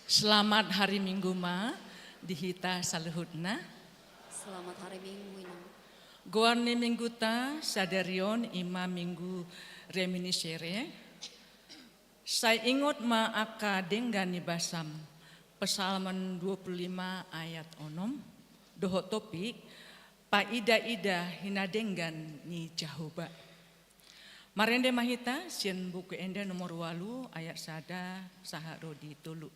Selamat hari Minggu ma dihita saluhutna. Selamat hari Minggu ina. Goarni minggu ta sadarion ima minggu reminiscere. Saya ingot ma aka denggani basam Psalman 25 ayat 6. Doho topik pa ida hina denggan ni Jehovah. Marende mahita sien buku ende nomor 8 ayat sada saharo di tulu.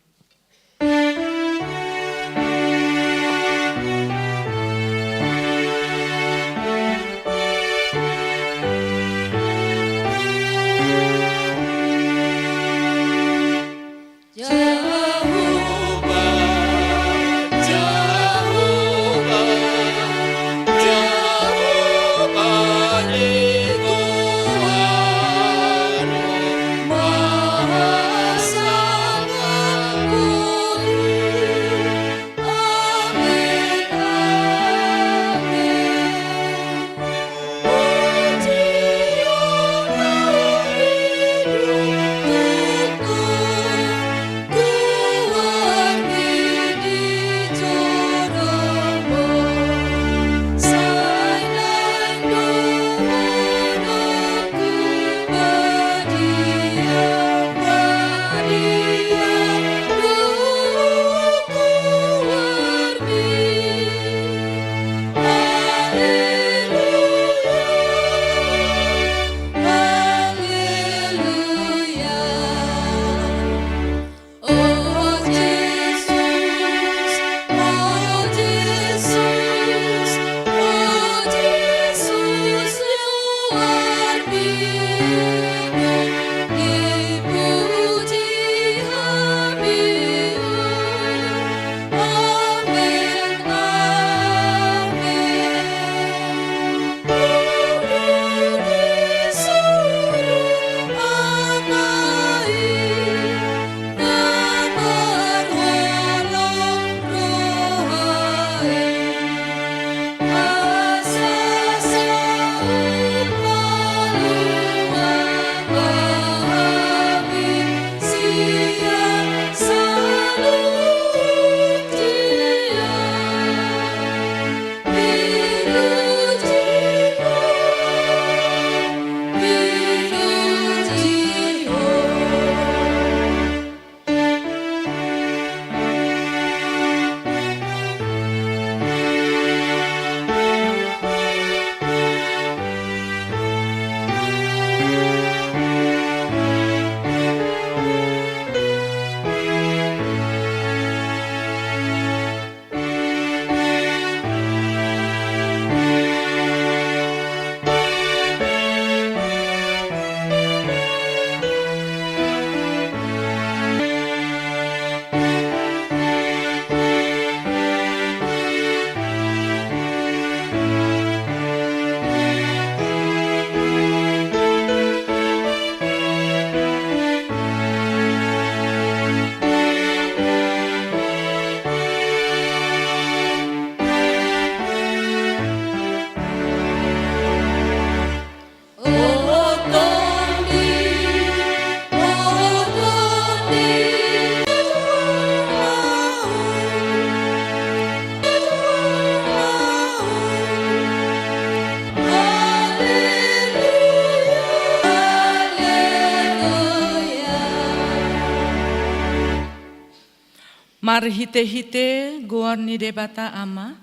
Mari hite-hite goarni debata ama,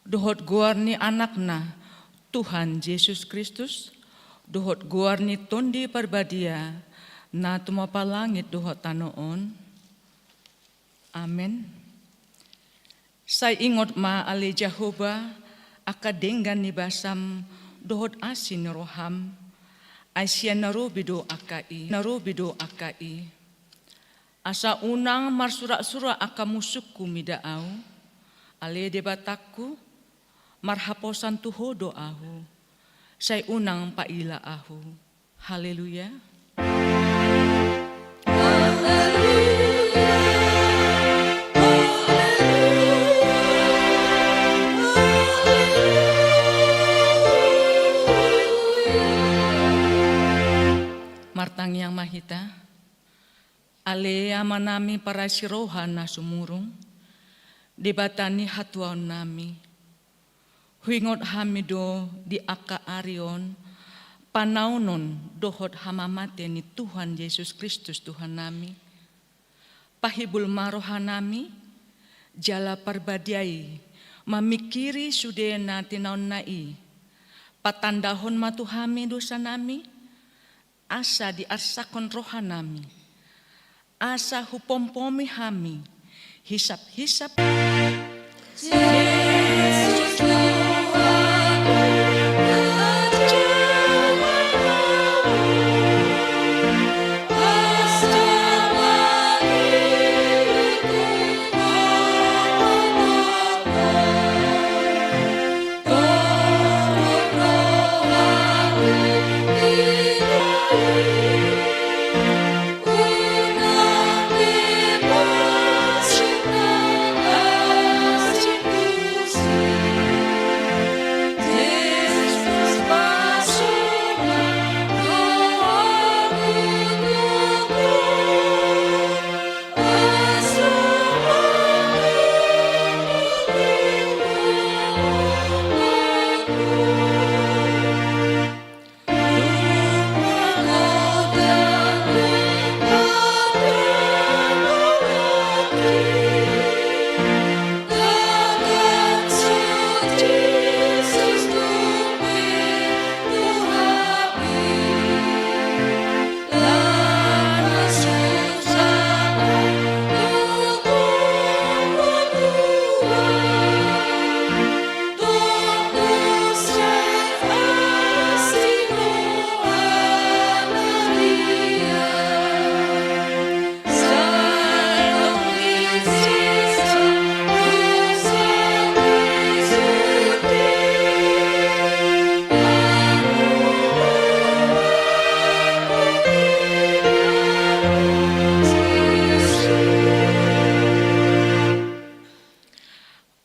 dohot goarni anakna Tuhan Yesus Kristus, dohot goarni tondi parbadia, na tumapa langit dohot tanoon. Amen. Saya ingot ma ale Jehovah aka denggan ni basam dohot asin roham, Aisyah narubido akai. Asa unang marsura-sura aka musukku midaau, ale debataku marhaposan tuho doahu, say unang paila ahu. Haleluya. Martang yang mahita, Ale amanami para sirohan na sumurong, debatani hatuan nami. Huingot hamido di aka arion, panaunon dohot hamamate ni Tuhan Yesus Kristus Tuhan nami. Pahibul marohan nami, jala parbadiai, mamikiri sudena tinaon nai, patandahon matuhami dosa nami, asa diarsakon rohan nami, asa hupompomi hami, hisap-hisap. Yesus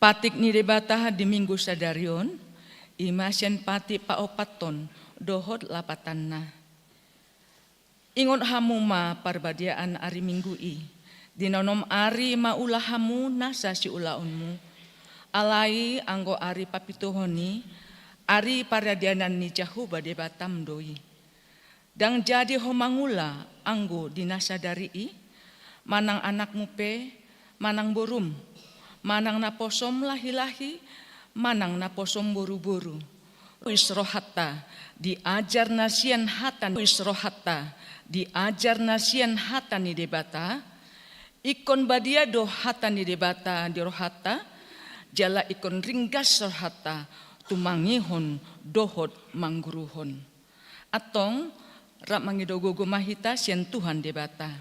patik ni debata di minggu sadarion, imasyen pati paopaton dohot lapatanna. Ingon hamuma parbadiaan ari minggu dinonom ari maulah hamu nasa si ulaunmu. Alai anggo ari papituhoni, ari paradianan ni jahuba debatam doi. Dang jadi homangula anggo dinasadari manang anakmu pe, manang borum, manang naposom lahi-lahi, manang naposom buru-buru. Isrohata diajar nasian hatan, isrohata diajar nasian hatan ni debata, ikon badia do hatan ni debata di rohata, jala ikon ringgas rohata, tumangihon dohot mangguruhon. Atong rak mangidogogo mahita sian Tuhan debata.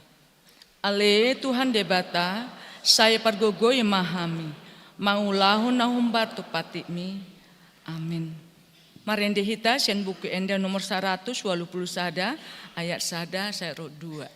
Ale Tuhan debata, saya pargogoy mahami, maulahon na humbatu patimi. Amin. Marende hita sian buku enda nomor 181 ayat 1 saya 2.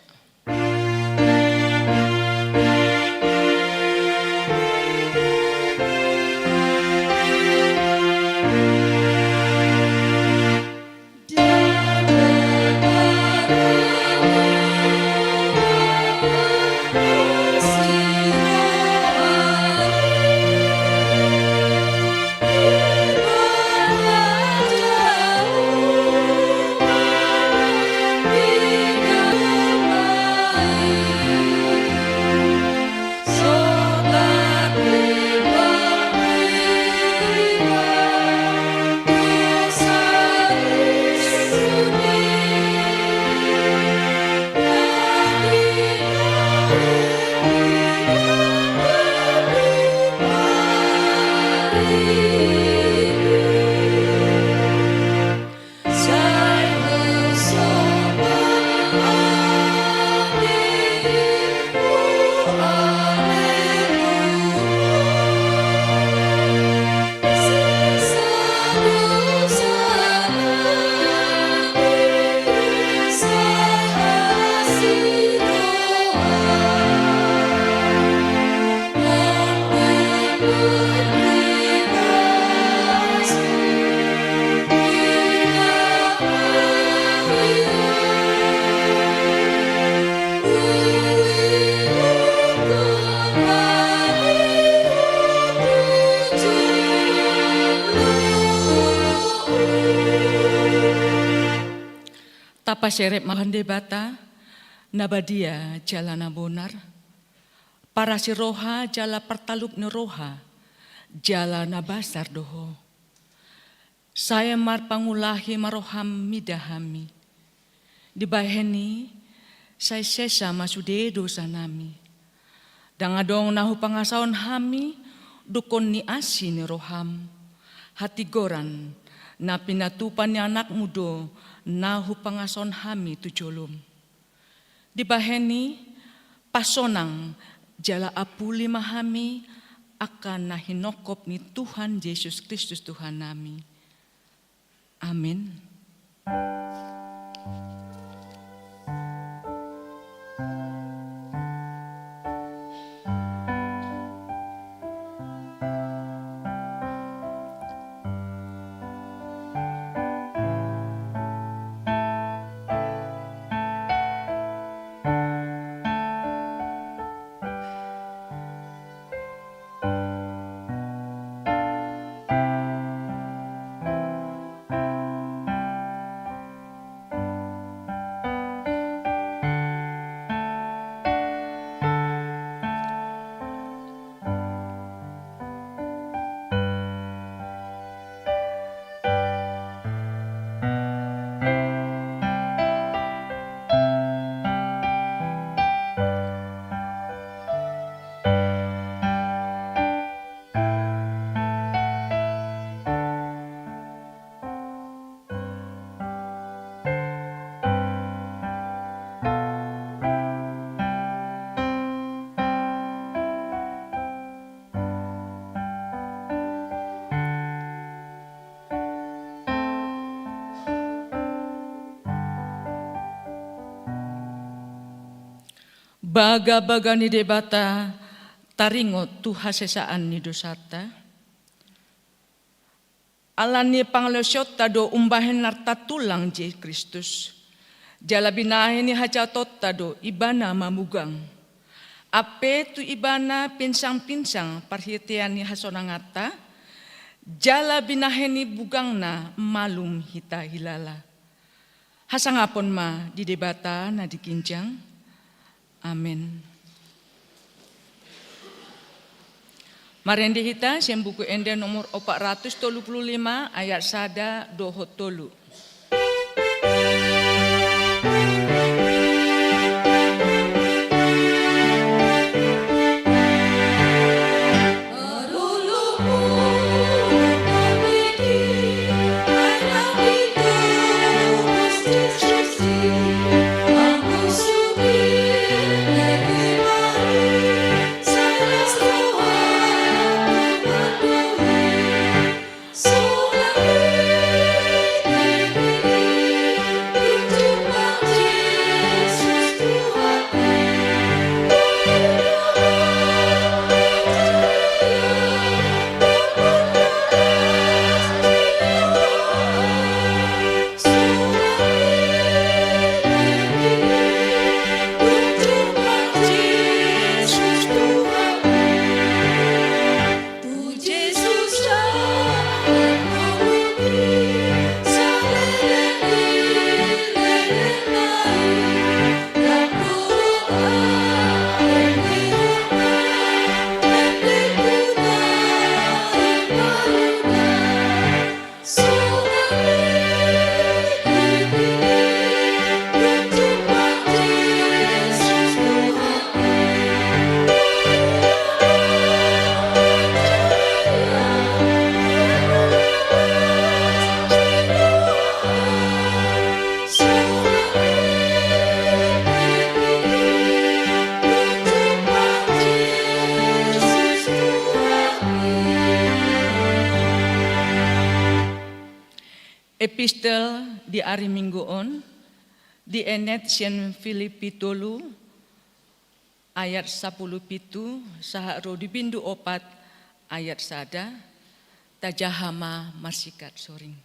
serep mahande bata, nabadia jalana bonar, para si roha jala pertalup ni roha, jala nabasar doho. Saya mar pangulahi maroham midahami, dibaheni saya sesa masude dosa nami. Dangadong nahu pangasaon hami, dukon ni asi ni roham, hati goran, na pinatupan ni anak mudo, nahu pangasaon hami tujolum. Dibaheni pasonang jala apuli mahami, akan nahinokop ni Tuhan Yesus Kristus Tuhan nami. Amin. Baga-baga ni debata taringot tu hasesaan ni dosata. Alani panglesiot tado umbahen narta tulang je Kristus. Jala binahe ni hajatot tado ibana mamugang. Ape tu ibana pinsang-pinsang parhitian ni hasonangata. Jala binahe ni bugangna malum hita hilala. Hasangapon ma di debata na dikinjang. Amin. Marendi hita sem buku ende nomor 435 ayat 1 doho tolu. Epistel di hari Minggu on di enet sien Filipi tolu ayat 10 pitu saharo di bindu opat ayat sada tajahama masikat soring.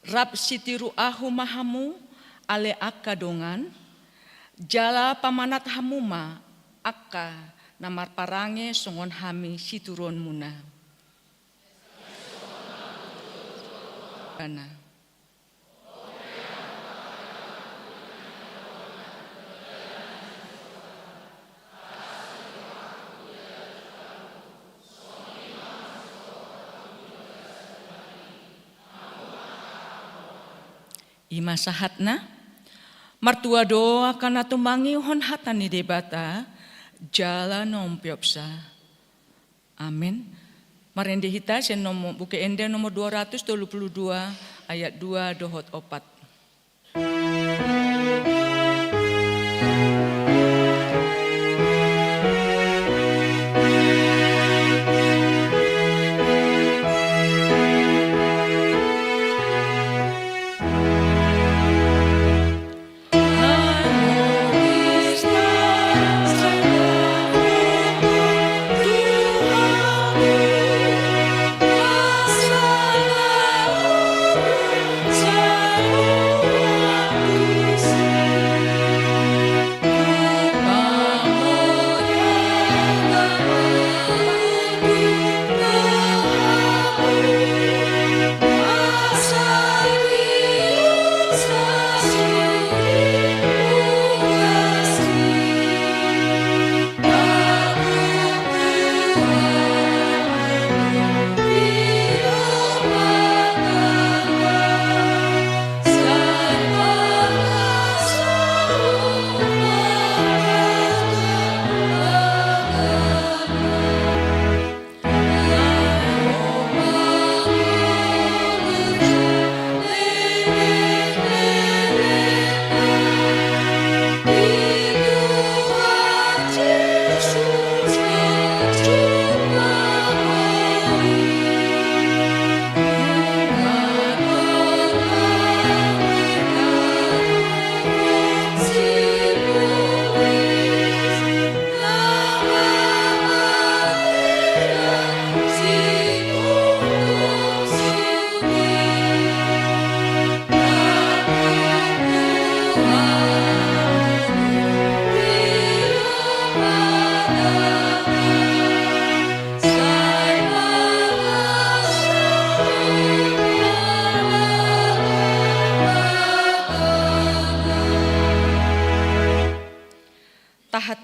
Rab sitiru ahu mahamu ale akadongan jala pamanat hamuma akka namar parange songon hami situron muna. Karena Ima sahatna, martua doa kana tumangi hon hatani debata, jala nompiopsa. Amin. Marende hita sen nomor buke ende nomor 222 ayat 2 dohot 4.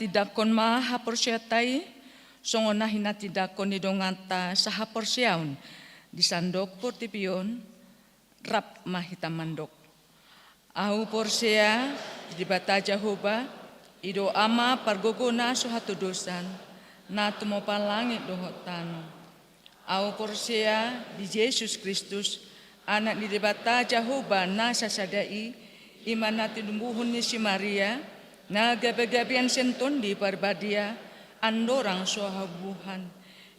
Tidakon maha persyatai, songona hina tidakon idonganta saha persyaun, disandok portipion, rap mahita mandok. Au porsya, dibata Jehovah, ido ama pargogona suhatu dosan, na tumopa langit dohotano. Au porsya, di Yesus Kristus, anak di dibata Jehovah na sasadai, imana tidumbuhun ni si Maria, na gabi-gabian senton di parbadia, andorang sohabuhan,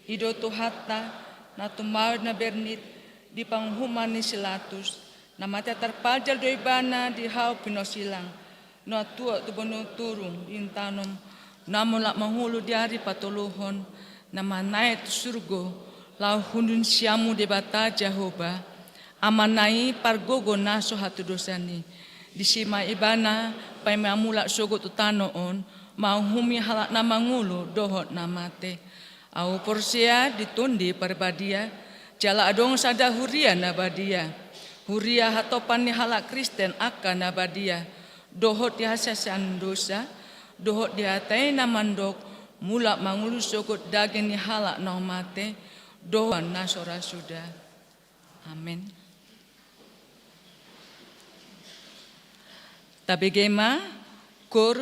ido tuhata, na tumawad na bernit, di panghuman ni silatus, na mata terpajal doibana di hau pinosilang, na tua tubono turung di intanom, na mulak mahulu di hari patuluhon, na manai tu surgo, lau hundun siamu di bata Jehovah, amanai pargogo na sohatu dosani, di sima ibana, pai mamulak sogot utanoon, mau humi halak na mangulu dohot na mate. Au porsia ditundi parbadia, jala adong sada huria na badia. Huria hatopan ni halak Kristen akan na badia. Dohot di hasasan dosa, dohot di hatai na mandok, mulak mangulu sogot daging ni halak na mate, dohot na sora sudah. Amin. Tabegema kur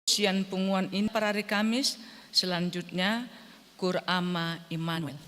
sian punguan ini para hari Kamis, selanjutnya kur ama Immanuel.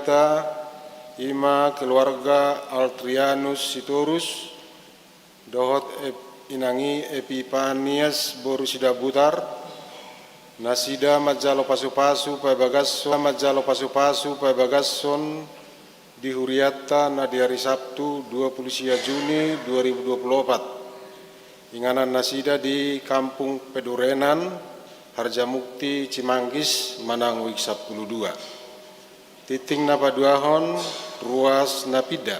Pehita ima keluarga Altrianus Sitorus dohot inangi Epipanias Borusida Butar nasida majalo pasu-pasu pai bagasson di Huriata na di hari Sabtu 20 Juni 2024. Inganan nasida di Kampung Pedurenan, Harjamukti, Cimanggis, Manangwik 12. Titing napaduahon, ruas napida.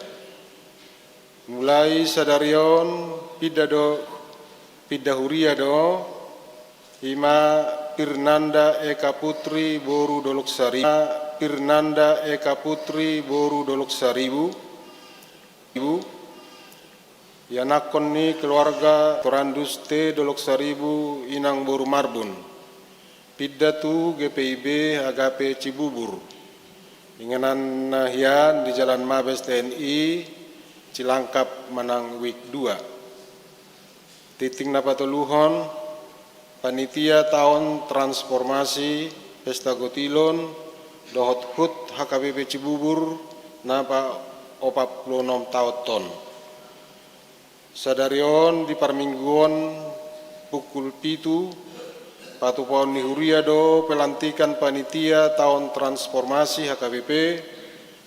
Mulai sadarion pida huria do, ima Pirnanda Eka Putri Boru Dolok Saribu. Pirnanda Eka Putri Boru Dolok Saribu ibu yanakon ni keluarga Torandus T Dolok Saribu Inang Boru Marbun Piddatu GPIB HGP Cibubur inganan nahian di Jalan Mabes TNI Cilangkap Manangwik 2. Titing napatuluhon panitia tahun transformasi Pesta Gotilon dohot hut HKBP Cibubur napa 46 tahun. Sadarion di parmingguan pukul 7 patupon ni huria do pelantikan panitia tahun transformasi HKBP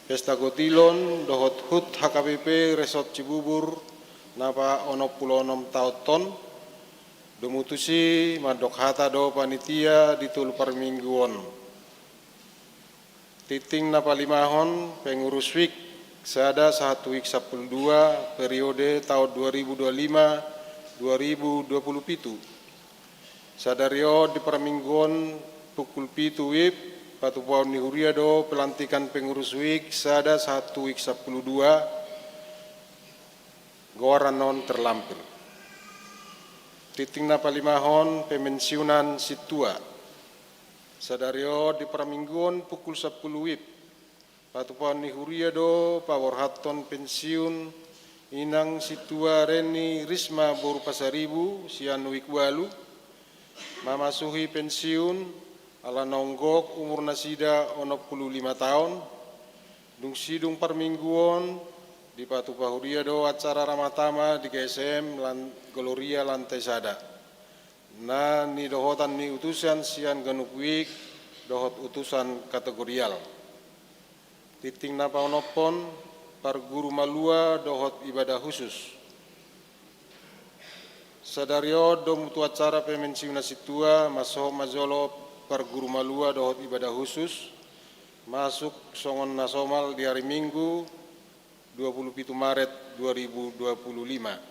Pesta Gotilon dohot hut HKBP Resort Cibubur napa 46 tahun. Domutusi madok hata do panitia ditul parmingguan. Titing napalimahon pengurus WIK sada 1 WIK 12 periode tahun 2025-2027. Sadario di permingguan pukul 7 WIB patupon ni huriado pelantikan pengurus WIK sada 1 WIK 12 goran non terlampir. Titing napalimahon pemensiunan situa. Sadario di permingguan pukul 10 WIB patupon ni huriado pawor haton pensiun inang situa Reni Risma Boru Pasaribu sian WIK walu mamasuhi pensiun ala nonggok umur nasida 65 tahun dung sidung permingguan di patupa huriado acara ramatama di GSM Gloria lantai sada. Nah ni dohotan ni utusan sian ganuk wik dohot utusan kategorial. Titing napa onopon par guru malua dohot ibadah khusus. Sadario do mutu acara pemensiuna situa masoh majolo par guru malua dohot ibadah khusus masuk songon nasomal di hari Minggu 27 Maret 2025.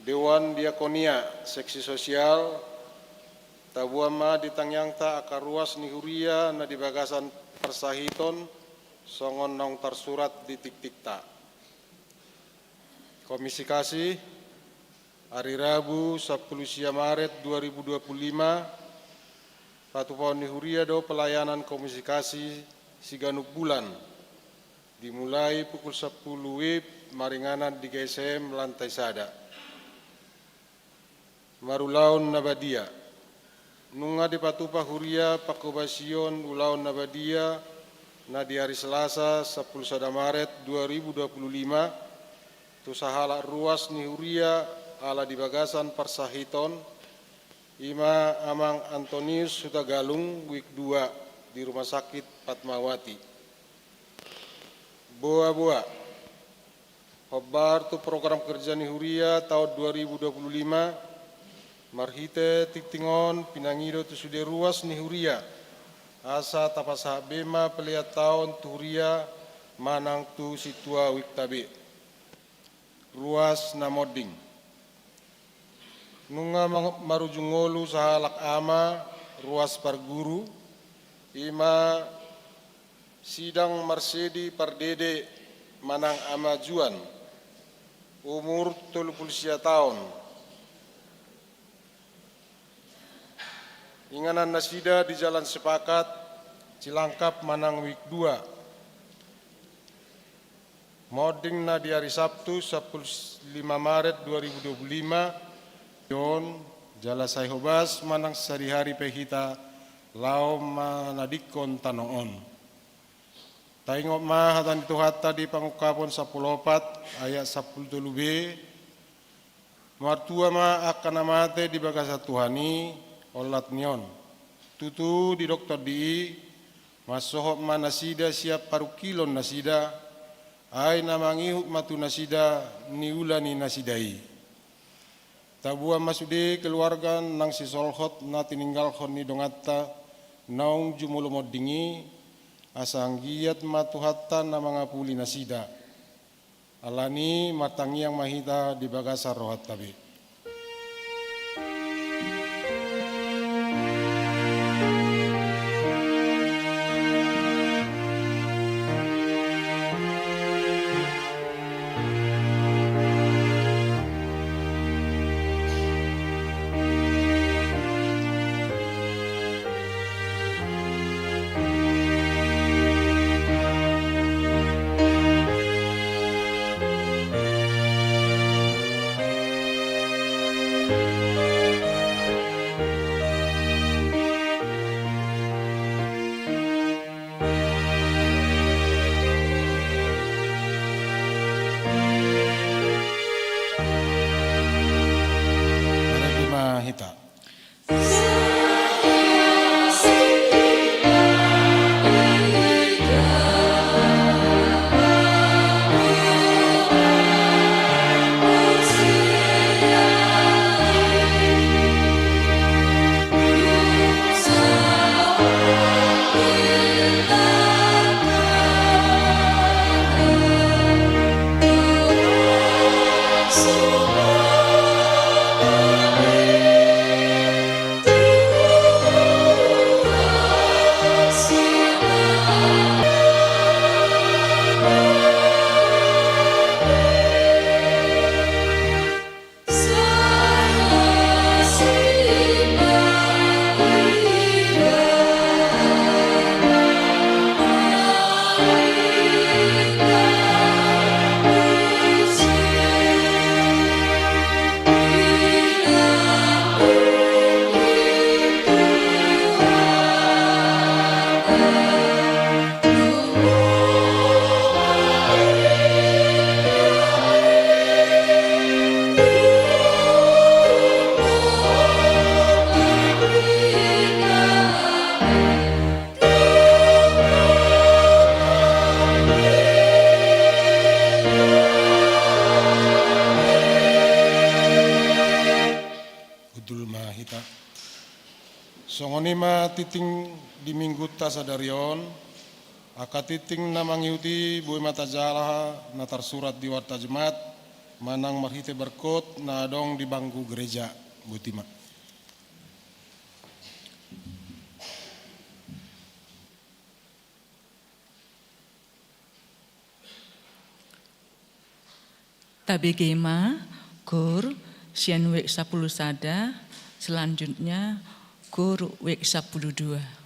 Dewan Diakonia Seksi Sosial tabuama ditangyangta akar ruas ni huria na di bagasan persahiton songon nong tersurat di tik-tikta. Komisi Kasih hari Rabu 10 Maret 2025 patupon ni huria do pelayanan Komisi Kasih siganuk bulan dimulai pukul 10 WIB maringanan di GSM lantai sada. Marulaun Nabadia nunga di patupa huria pakobasion ulaun Nabadia na di hari Selasa 10 Maret 2025 tu sahala ruas ni huria ala di bagasan persahiton ima Amang Antonius Sutagalung WIK 2 di Rumah Sakit Fatmawati. Boa-boa Hobar tu program kerja ni huria tahun 2025 marhite tiktingon pinangido tu sude ruas ni huria asa tapasa bema peliat tahun tu huria manang tu situa WIK tabe ruas namoding nunga marujungolu sahalak ama ruas parguru ima sidang Marsedi Pardede manang amajuan umur 30 tahun inganan nasida di Jalan Sepakat Cilangkap Manang WIK 2 moding na di hari Sabtu 15 Maret 2025 yon Jalasai Hobas Manang Sari-hari Pehita Lao Manadikon Tanoon Taingok ma hatan itu hatta di pangukapon 14 ayat 10 b. Martua ma akan amate di bagasa Tuhani olat nion. Tutu di dokter di masohok ma nasida siap paru kilon nasida. Ai namangihuk matu nasida niulani nasidai. Tabua masude keluarga nang si solhot na tininggal ni dongatta naung jumulumod dingi asanggiat matuhatta na mga puli nasida. Alani matangiang mahita di bagasa rohat tabi. Mahita. Mahita. Songonima titing di minggu tasadarion, aka titing namangiuti bui mata jalaha natar surat di warta jemaat, manang marhite berkot na dong di bangku gereja butima. Tabegema, Kur, Sian Wek 10 Sada, selanjutnya Kur Wek 12.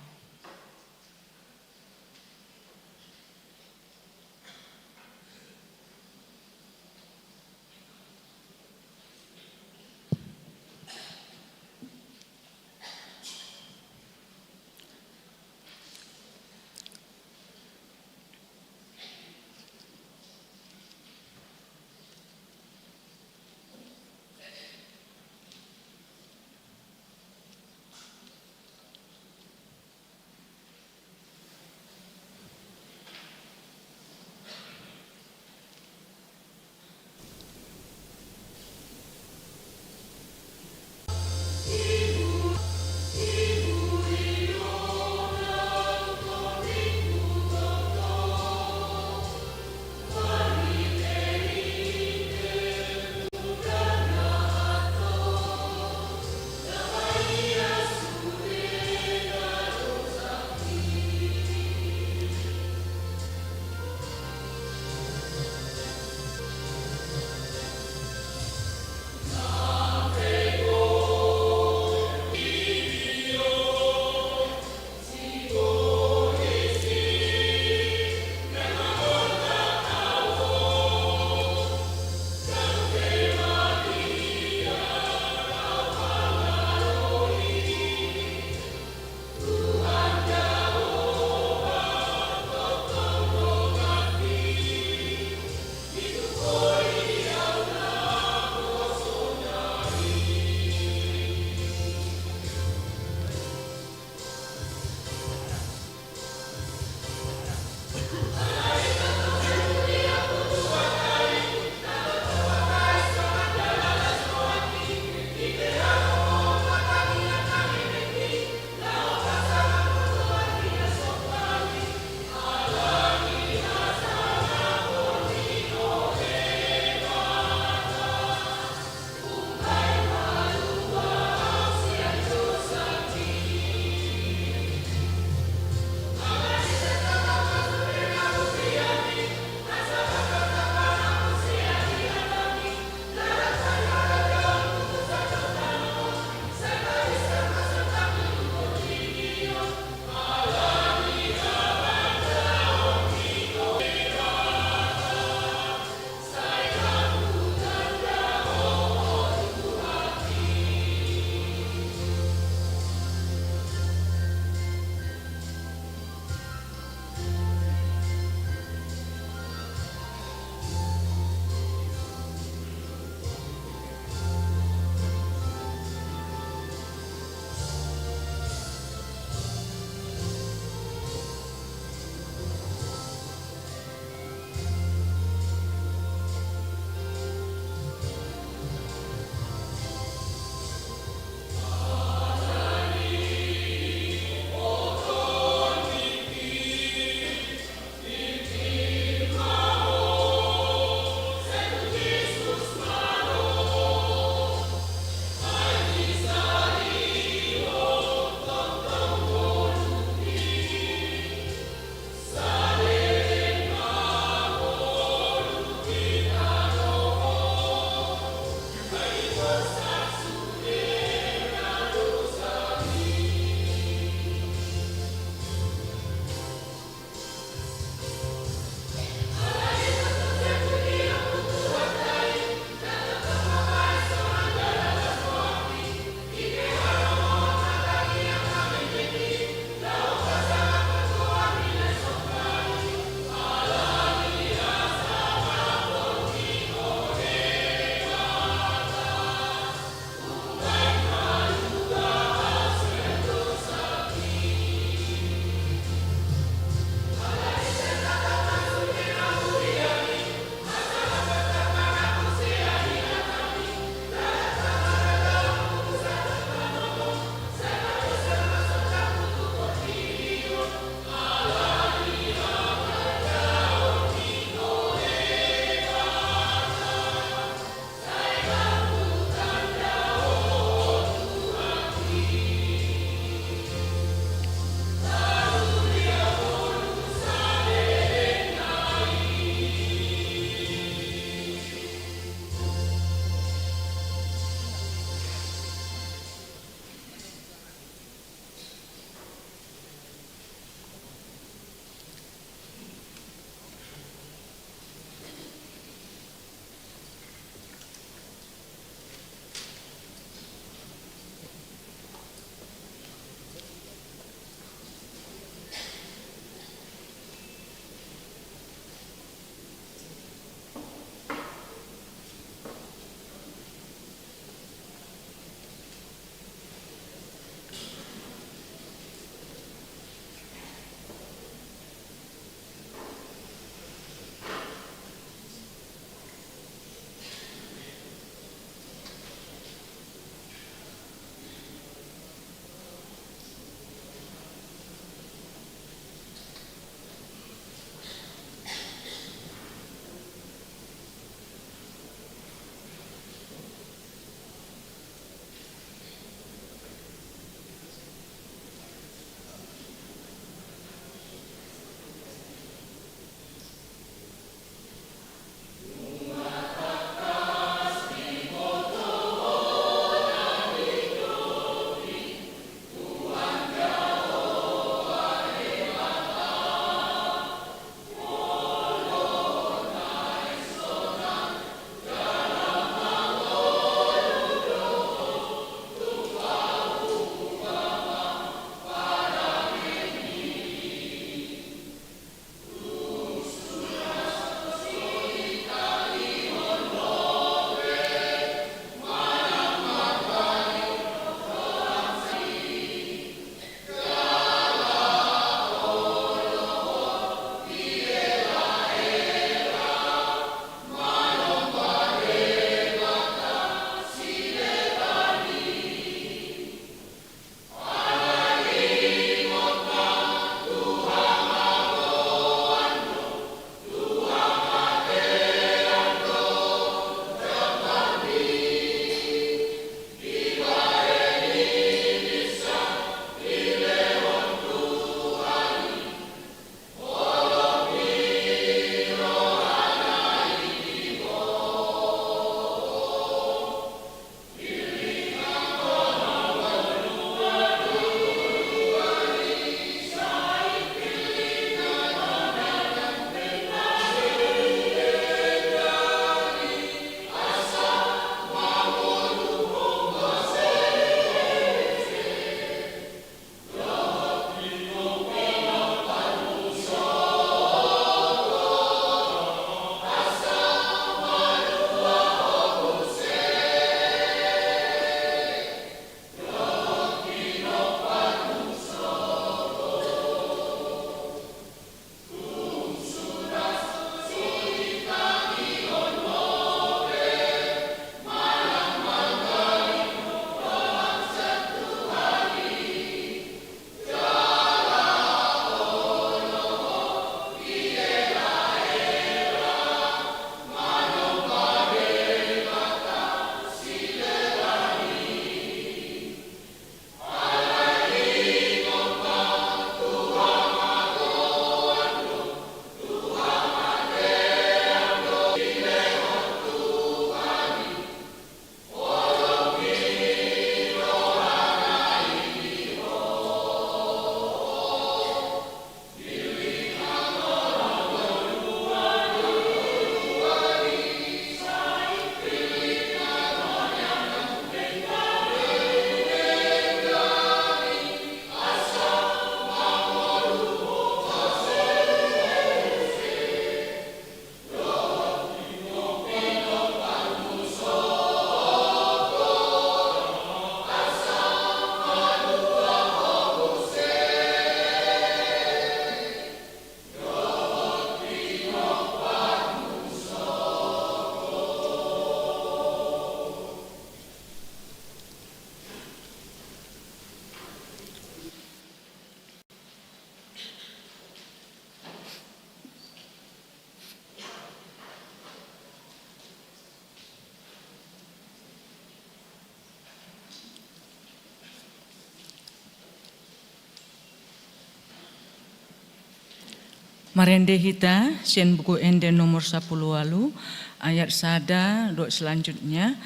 Marende hita, sen buku ende nomor 10 walu, ayat sada, dot selanjutnya,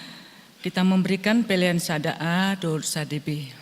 kita memberikan pilihan sada A, dot sada B.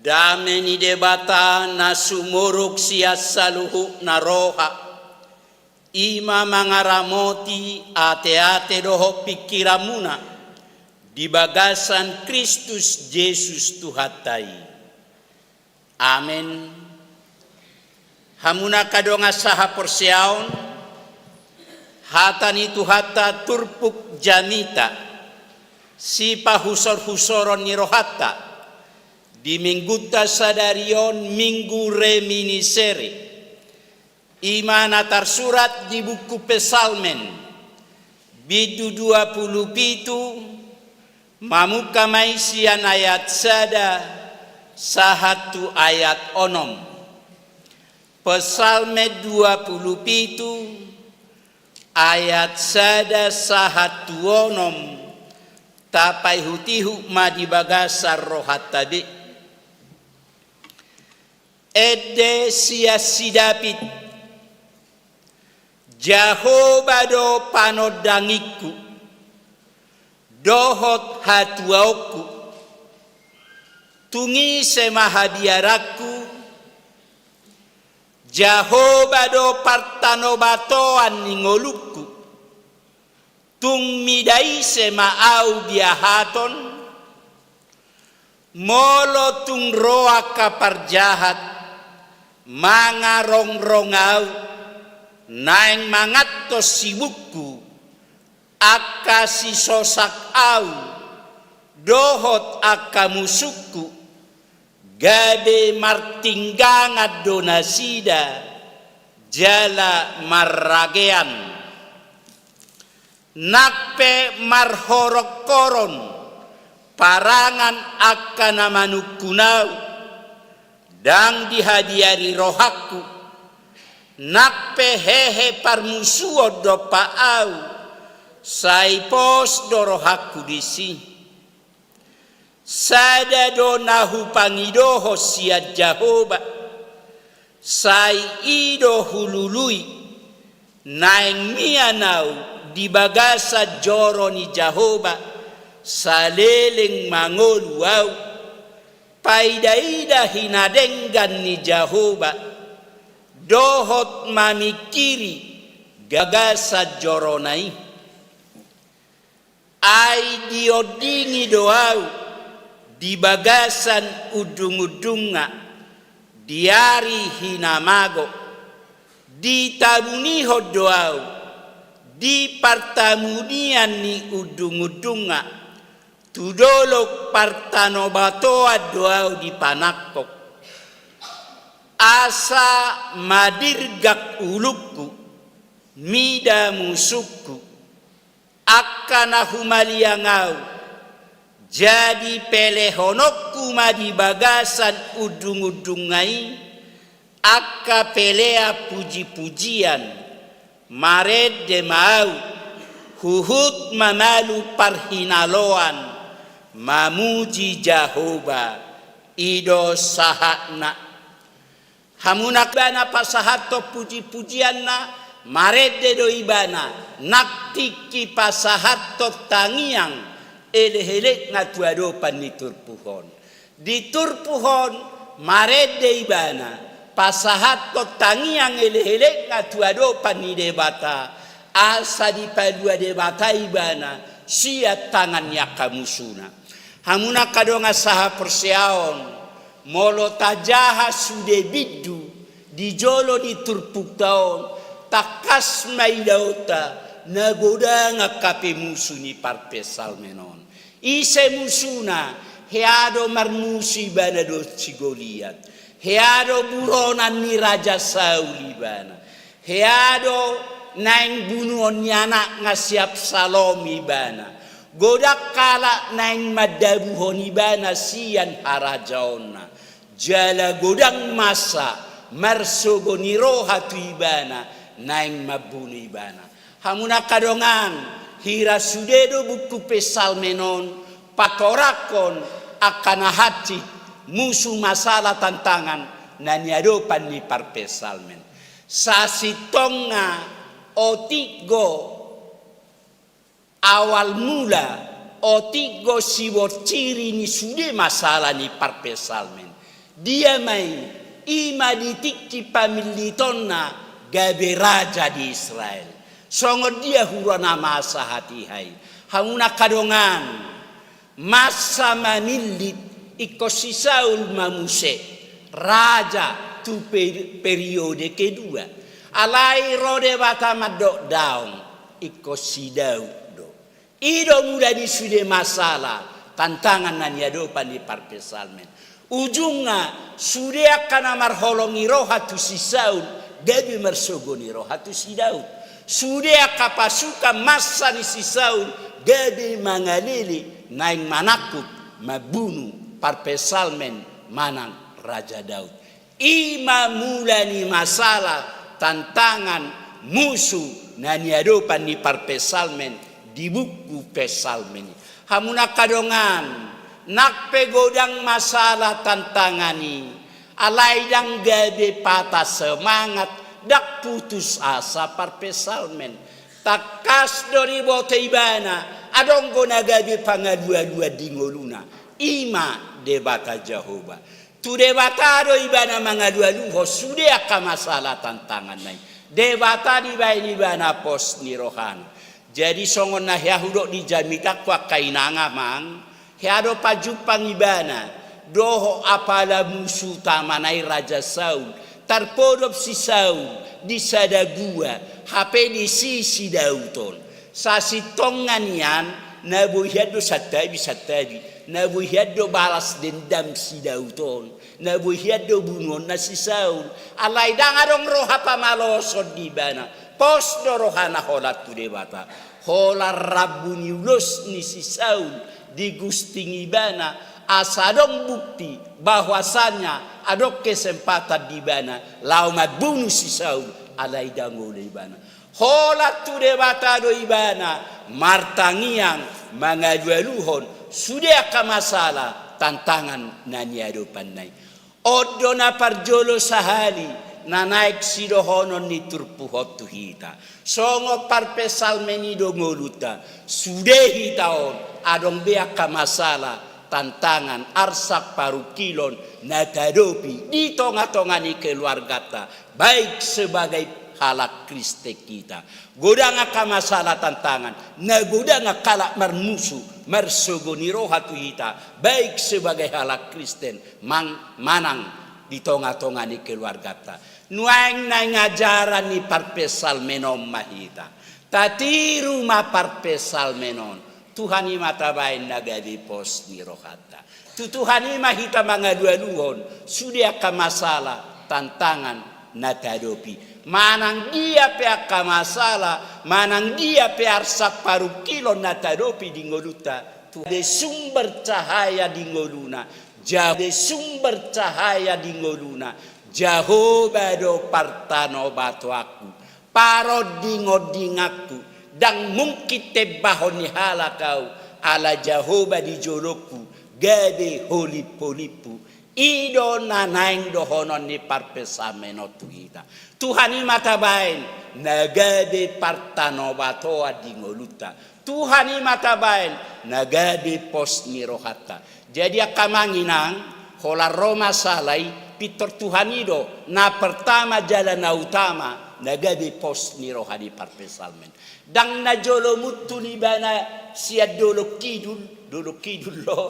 dame ni debata na sumuruk siya saluhu na roha. Ima mangaramoti ate-ate doho pikiramuna di bagasan Kristus Yesus Tuhatai. Amen. Hamuna kadonga saha porsiaon hatani tuhata turpuk jamita sipa husor-husoron ni rohata di mingguta sadarion minggu reminisere imana tersurat di buku Pesalmen bidu 27 mamuka maisian ayat sada sahatu ayat onom. Pesalme 27 ayat sada sahatu onom tapai hutihu madi bagasar rohat tadi. Ede sia sidapit Jehovah do panodangiku dohot hatuauku tungi semahadiaraku Jehovah do partanobatoan ningoluku tung midai semaau biahaton molo tung roa kaparjahat mangarongrongau naeng mangatto sibuku aka sisosak au dohot aka musuku gade martinggangat donasida jala marragean nakpe marhorok koron parangan akan manukunau dang dihadiari rohaku nakpe hehe parmusuo do paau saipos do rohaku disi sada do nahu pangidoho sia Jehovah sai ido hulului naeng mianau di bagasa joro ni Jehovah saleleng mangolu au paidaida hinadenggan ni Jehovah dohot mamikiri gagasa joro nai ai diodingi doau di bagasan udung-udunga diari hinamago di tabuniho doau di partamunian ni udung-udunga tudolok partanobatoa doau di panakok asa madirgak ulukku mida musuku akana humaliangau jadi pelehonokku madi bagasan udung-udungai akka pelea puji-pujian mared de mau huhut mamalu parhinaloan mamuji Jehovah ido sahakna hamunak bana pasahato puji-pujian na mared de do ibana naktiki pasahato tangiang ele-ele ngatuado paniturpuhon diturpuhon marede ibana pasahato tangiang ele-ele ngatuado panidebata asa dipadua debata ibana sia tangannya kamusuna hamuna kadonga saha persiaon molo tajaha sude biddu dijolo diturpuktaon takas maidauta nagoda ngakape musuni parpesal menon ise musuna heado marmusi bana do cigoliat heado buronan ni raja Sauli bana heado naing bunuon nyana ngasiap salomi bana godak kala naing madabuhon ibana sian harajaona jala godang masa marsogoni roha tu ibana naing mabuni ibana hamuna kadongan hira sudedo buku Pesalmenon patorakon akan hati musuh masalah tantangan naniadopan ni parpesalmen sasitonga otigo awal mula otigo siwot ciri ni sude masalah ni parpesalmen dia mai ima ditikki pamilitonna gabe raja di Israel. Songo dia hurana masa hati hai. Hamuna kadongan masa manilit ikosi Saul mamuse raja tu periode kedua. Alai rode bata madok daun ikosi Daud. Ido muda di sude masalah tantangan nan yadopan di parpesalmen. Ujungnya sudah akan marholongi rohatu si Saul gabi mersogoni rohatu si Daud. Sudah kapasuka masa ni si Saul gabi mangalili naing manakut mabunuh parpesalmen manang Raja Daud. Ima mulani masalah tantangan musuh nani adopan ni parpesalmen di buku pesalmen. Hamuna kadongan nak pegodang masalah tantangani alai dang gabe patah semangat dak putus asa parpesalmen takas dori bote ibana adong gona gabe pangadua-dua dingoluna ima debata Jehovah tu debata do ibana mangadua-dua sudah ka masalah tantangan nai debata di baini ibana pos ni rohana. Jadi songon nah yahudok di jamita kwa kainanga mang heado pajupang ibana doho apala musuh tamanai Raja Saul tarpodop si Saul di sadagua HP di sisi Dauton sasi tonganian nabuhyado satabi nabuhyado balas dendam si Dauton nabuhyado bunuh na si Saul alai dangadong roha pamalosod di bana pos dorohana holat tu debata hola rabuni ulos ni si Saul di gusting ibana asadong bukti bahwasannya adok kesempatan di bana lau mabunuh si Saul alai dangole ibana hola tu debata do ibana martangiang mangadualuhon sudah ka masalah tantangan nani adopan nai odona parjolo sahali na naik sidohonon ni turpuhot tu hita songo parpesal menido ngoluta sudehi taon adong beak ka masalah tantangan arsak parukilon natadopi di tonga-tonga ni keluargata baik sebagai halak Kriste kita godanga ka masalah tantangan na godanga kalak marmusuh marsogoni rohatu hita baik sebagai halak Kristen manang di tonga-tonga ni keluargata nuang na ngajaran ni parpesal menon mahita tatiru ma parpesal menon Tuhan imatabain nagadi pos ni rohata Tuhan imahita mangadualuhon sudah ka masalah tantangan natadopi manang dia pe ka masalah manang dia pe arsak parukilon natadopi di ngoluta de sumber cahaya di ngoluna de sumber cahaya di ngoluna Jehovah do partano batu aku parodi ngodingaku dang mungkin tebahon ni halakau ala Jehovah di joloku gade holi polipu ido nanaing dohonon ni parpesameno tuhita Tuhan imatabain nagade partano batoa di ngoluta Tuhan imatabain nagade pos ni rohata jadi akamanginang hola Roma salai Pitor Tuhan ido na pertama jalan na utama nagadi pos ni rohani parpesalmen dang na jolo mutu ni bana siya dolo kidul lo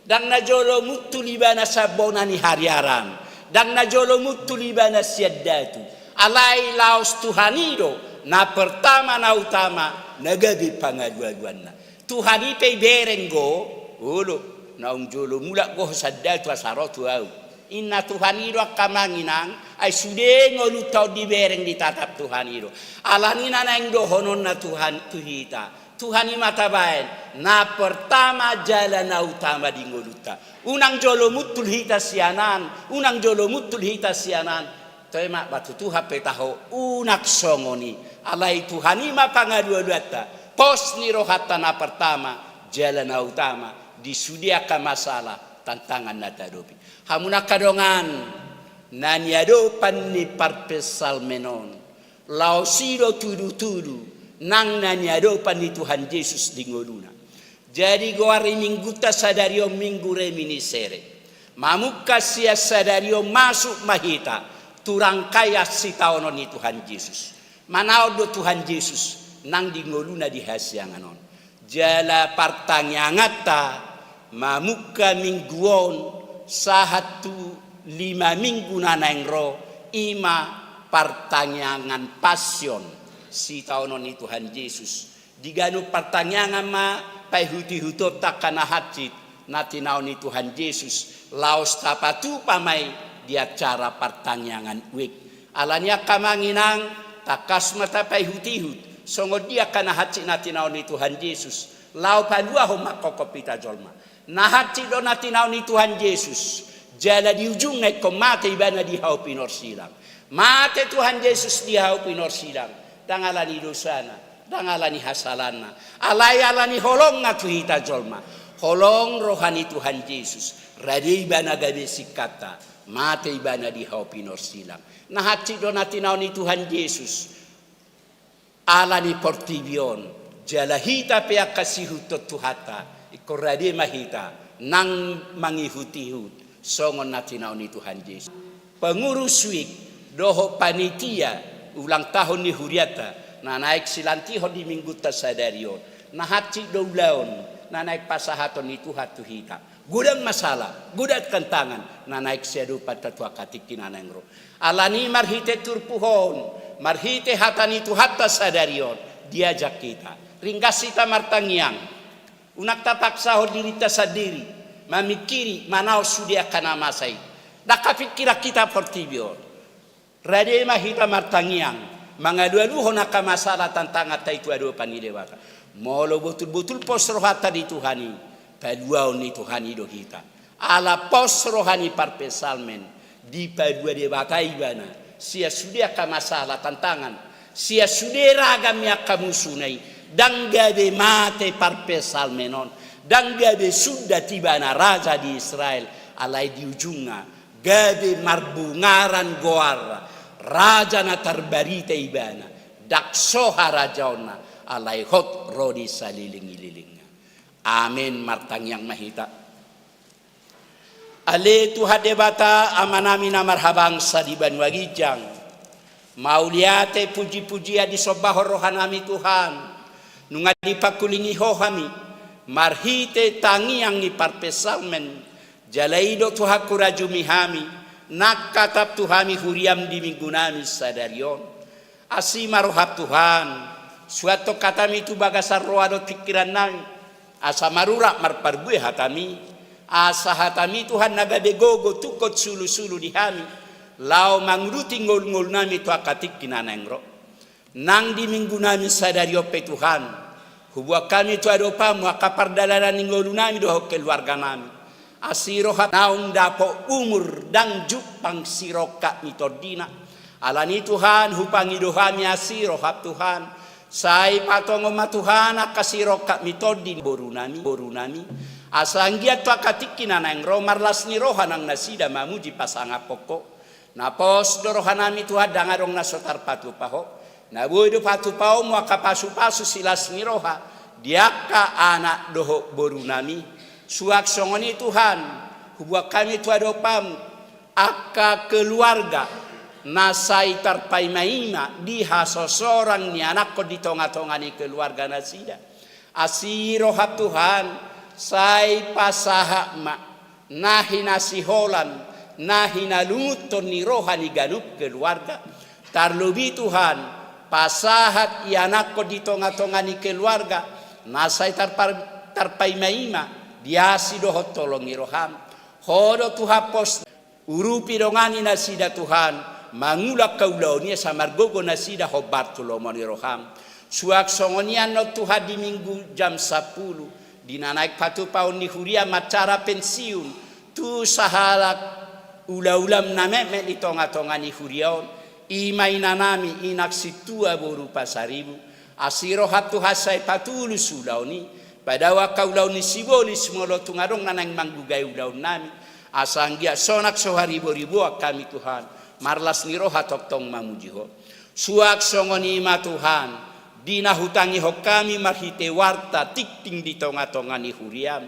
dang na jolo mutu ni bana sabona ni hariaran dang na jolo mutu ni bana siya datu alai laos Tuhan ido na pertama na utama nagadi pangadua-duan na Tuhan ipe berenggo ulo na jolo mulak go sadatu asarotu au inna Tuhan ido akamanginang ay sude ngolutaw di bereng ditatap Tuhan ido alanina na ingdo honon na Tuhan tuhita Tuhan imatabain na pertama jalan na utama di ngoluta unang jolo mutul hita sianan tema batu Tuhan petaho unak songoni alai Tuhan ima pangadua-duata pos ni rohata na pertama jalan na utama disudiakan masalah tantangan natadopi hamuna kadongan naniado panni parpesal menon laosido tudu nang naniado panni Tuhan Yesus dingoluna jadi goari mingguta sadario minggu reminisere Mamuka sia sadario masuk mahita turang kaya si taono ni Tuhan Yesus. Manao do Tuhan Yesus nang di ngoluna di hasianganon. Jala partangangata mamuka mingguon sahatu 5 minggu nanengro ima pertanyaan pasion si taono ni Tuhan Yesus. Diganu pertanyaan ma pai huti-huto takana hajit natinao ni Tuhan Yesus. Laos tapatu pamai di acara pertanyaan wik. Alanya kamanginang takas mata pai hutihut. Songo dia kana haci natinao ni Tuhan Yesus. Lau padua homa kokopita jolma. Na haci do natinao ni Tuhan Yesus. Jala di ujung ko mate ibana di hau pinor silang. Mate Tuhan Yesus di hau pinor silang. Dangalani dosana, dangalani hasalana. Alani holong ngatu hita jolma. Holong rohani Tuhan Yesus. Radi ibana gabe sikata. Mate ibana di hau pinor silang. Na haci do natinao ni Tuhan Yesus. Alani portibion. Jala hita pea kasihut tuhata. Iko radi mahita. Nang mangihutihut. Songon natinao ni Tuhan Yesus. Pengurus wik. Doho panitia. Ulang tahun ni huriata. Na naik silantiho di minggu tasadarion. Na haci do ulaon. Na naik pasahaton ni Tuhan tuhita. Gudang masalah, gudang kentangan, na naik sedu pada tua katikin anengro. Alani marhite turpuhon, marhite hatani tu hatta sadarion, diajak kita. Ringgasita martangiang, unak tapaksa ho dirita sadiri, mamikiri manau sudia kana masai. Nakapikira kita portibion. Rade mahita martangiang, mangalu-alu honaka masalah tantangan taitu adu panidewaka. Molo betul-betul pos rohata di Tuhani. Padua ni Tuhan hidup kita. Ala pos rohani parpesalmen di padua de batai bana. Sia sudia ka masalah tantangan. Sia sudia ragam ya kamu sunai. Dan gabe mate parpesalmenon. Dan gabe sudah tibana raja di Israel. Alai di ujungnya. Gabe marbungaran goar. Raja na terbarita ibana. Daksoha rajaona. Alai hot rodi saliling-ililing. Amin martang yang mahita. Ale Tuhan debata amanami na marhabang sa diban wagijang. Mauliate puji-pujian di sobah rohanami Tuhan. Nunga dipakulingi hohami. Marhite tangi yang ni parpesalmen. Jalaido Tuhan kurajumihami. Nakatap Tuhami huriam di minggu nami sadarion. Asima rohap Tuhan. Suatu katami itu bagasar rohado pikiran nami. Asa marurak marparbue hatami. Asa hatami Tuhan nagabe gogo tukot sulu-sulu di hami. Lau mangruti ngol-ngol nami tu akatik kinanengro. Nang di minggu nami sadari ope Tuhan. Hubua kami tu adopamu akapardalanan ngolu nami doho keluarga nami. Asiro hat naung dapo umur dan jupang sirokat mitodina. Alani Tuhan hupangi dohami asiro hat Tuhan. Sai patongo matuhan akasiro kak mitodin borunami asanggia tu akatikina nang romar lasni rohanang nasida mamuji pasanga pokok na pos dorohanami Tuhan dangarong nasotar patu paho na bodo patu paho mo akapasu-pasu silasni roha diaka anak doho borunami suak songoni Tuhan hubua kami tu adopam aka keluarga nasai tarpai maima diha sosorang ni anakko di tonga-tonga ni keluarga nasida. Asiro hap Tuhan sai pasaha ma nahi nasiholan nahi nalumuton ni rohani ganup keluarga. Tarlubi Tuhan pasahat i anakko di tonga-tonga ni keluarga nasai tarpai maima diasi doho tolongi roham. Hodo Tuhan pos urupi dongani nasida Tuhan. Mangulak kaulaunia samargogo nasida ho Bartolomeo ni roham. Suak songonian no Tuhan di minggu jam 10. Dinanaik patu paun ni huria macara pensiun. Tu sahalak ula-ulam name di tonga-tonga ni huriaon. Imai nanami inak situa boru pasaribu. Asiro hatu hasai patulu sulauni. Padawa kaulauni siboli semolo tungarong nanang manggugai ulaun nami. Asanggia sonak soharibu-ribu kami Tuhan. Marlas niro hatok tong mamujiho. Suak songoni ma Tuhan. Dina hutangi ho kami marhite warta tikting di tonga-tonga ni huriam.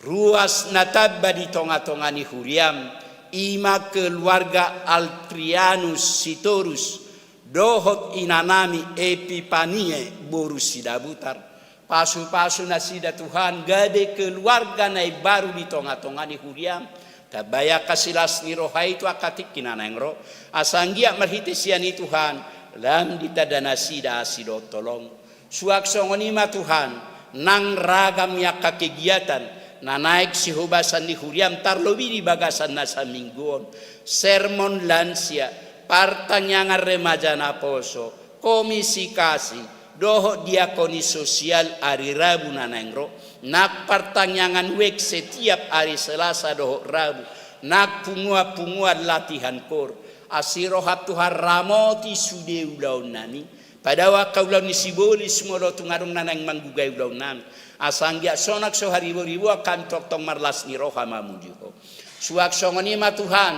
ruas natabba di tonga-tonga ni huriam, ima keluarga Altrianus Sitorus, dohot inanami Epipanie boru sidabutar. Pasu-pasu nasida Tuhan, gade keluarga nai baru di tonga-tonga ni huriam, tabaya kasilas ni roha itu akatik kinanang roh, asanggia marhitesian ni Tuhan, lam ditadana sida asido tolong. Suak songonima Tuhan, nang ragam yaka kegiatan, na naik si hubasan ni huriam tarlobi di bagasan nasa mingguon, sermon lansia, partanyangan remaja na poso, komisi kasih, doho diakoni sosial hari Rabu nanengro, nak pertanyaan wek setiap hari Selasa doho Rabu, nak pungua latihan kor, asirohat Tuhan ramoti sude ulaun nani, pada wakau ulau ni siboli semua tungarung nanang manggugai ulau nami, asanggia sonak so haribu-ribu akan tok marlas ni roha mamujuho, suak songonima Tuhan,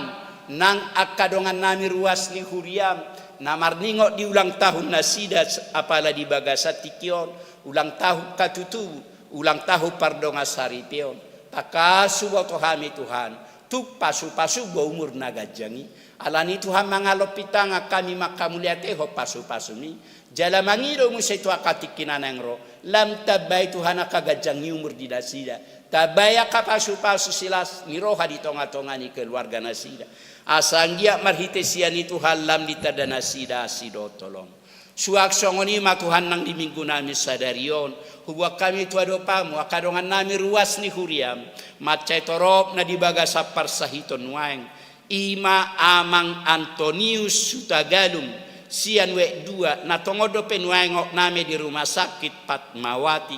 nang akadongan nami ruas ni huriam, namar ningok di ulang tahun nasida apala di bagasat tikion, ulang tahun katutu, ulang tahun pardonga saripion, takasu boto hami Tuhan, tuk pasu-pasu go umur nagajangi, alani Tuhan mangalopitanga kami makamuliateho pasu-pasu ni, jala mangiro musetu akatikinan ro, lam tabai Tuhan akagajangi umur di nasida, tabaya kapasu-pasu silas niroha di tonga-tonga ni keluarga nasida. Asanggia marhitesian itu halam ditadana sida asido tolong. Suak songoni ma Tuhan nang di minggu nami sadarion, huwa kami tuado pamu akadongan nami ruas ni huriam, macai torop na dibagasa parsahiton waeng, ima amang Antonius Sutagalum, sian wek dua na tongodo penwaengok nami di rumah sakit Patmawati,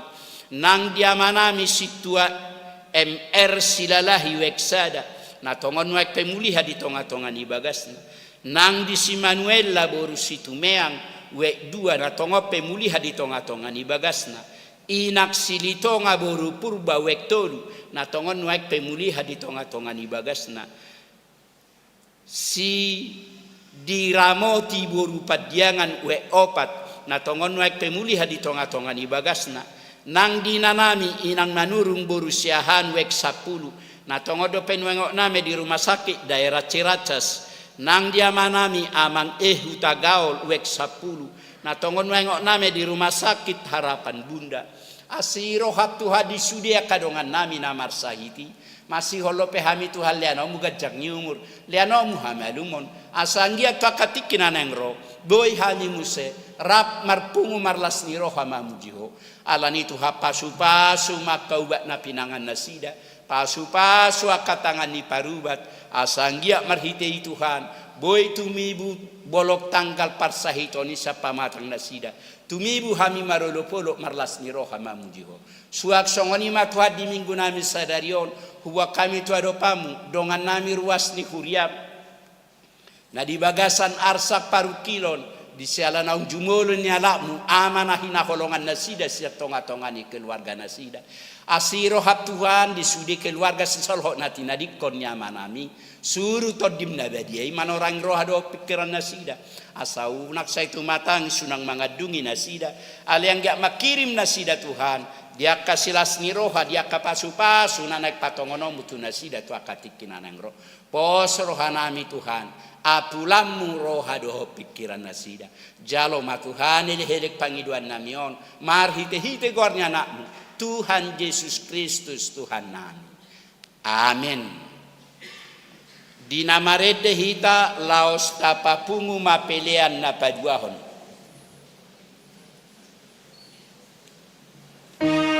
nang diamanami situa MR Silalahi Weksada, na tongon wek pemuliha di tonga-tonga ni bagasna, nang di si Manuela boru situmeang wek dua na tongo pemuliha di tonga-tonga ni bagasna, inak silitonga boru purba wek tolu na tongon wek pemuliha di tonga-tonga ni bagasna, si diramoti boru padiangan wek opat na tongon wek pemuliha di tonga-tonga ni bagasna, nang dinanami inang manurung boru siahan wek 10 na tongodo penwengok name di rumah sakit daerah Ciracas, nang dia manami amang Huta Gaul wek 10 na tongon wengok name di rumah sakit Harapan Bunda, asiro hatu hadi sudia kadongan nami namar sahiti, masih holope hami Tuhan liano mugajak nyumur liano muhamalumon, asanggia kakatikin anengro boy hami muse rap marpungu marlas ni roha mamujiho, alani tuha pasu-pasu makaubat na pinangan nasida, pasu-pasu akatangan ni parubat, asanggia marhitei Tuhan, boy tumibu bolok tanggal parsahitoni sa pamatang nasida, tumibu hami marolopolo marlas ni roha mamujiho. Suak songoni matuha di minggu nami sadarion, huwa kami tuado pamu, dongan nami ruas ni huriam, na di bagasan arsak parukilon, di sialan naung jumulun ni alakmu, amanah hinaholongan nasida siya tonga-tonga ni keluarga nasida. Asiro hap Tuhan di sudi keluarga sesolhok nati nadikon nyamanami, suruh todim nabadiai manorang rohado pikiran nasida, asau nak saya tu matang sunang mangadungi nasida, ali yang gak makirim nasida Tuhan, dia kasilas ni roha, dia kapasu-pasu nanak patongono mutu nasida tu akatikin anang roh, pos rohanami Tuhan, apulamu rohado pikiran nasida, jalo ma Tuhan ini helek pangiduan namion, marhite-hite gornya nakmu, Tuhan Yesus Kristus Tuhan nami. Amin. Di nama rede hita laos tapapungu mapelean na paduahon. Tuhan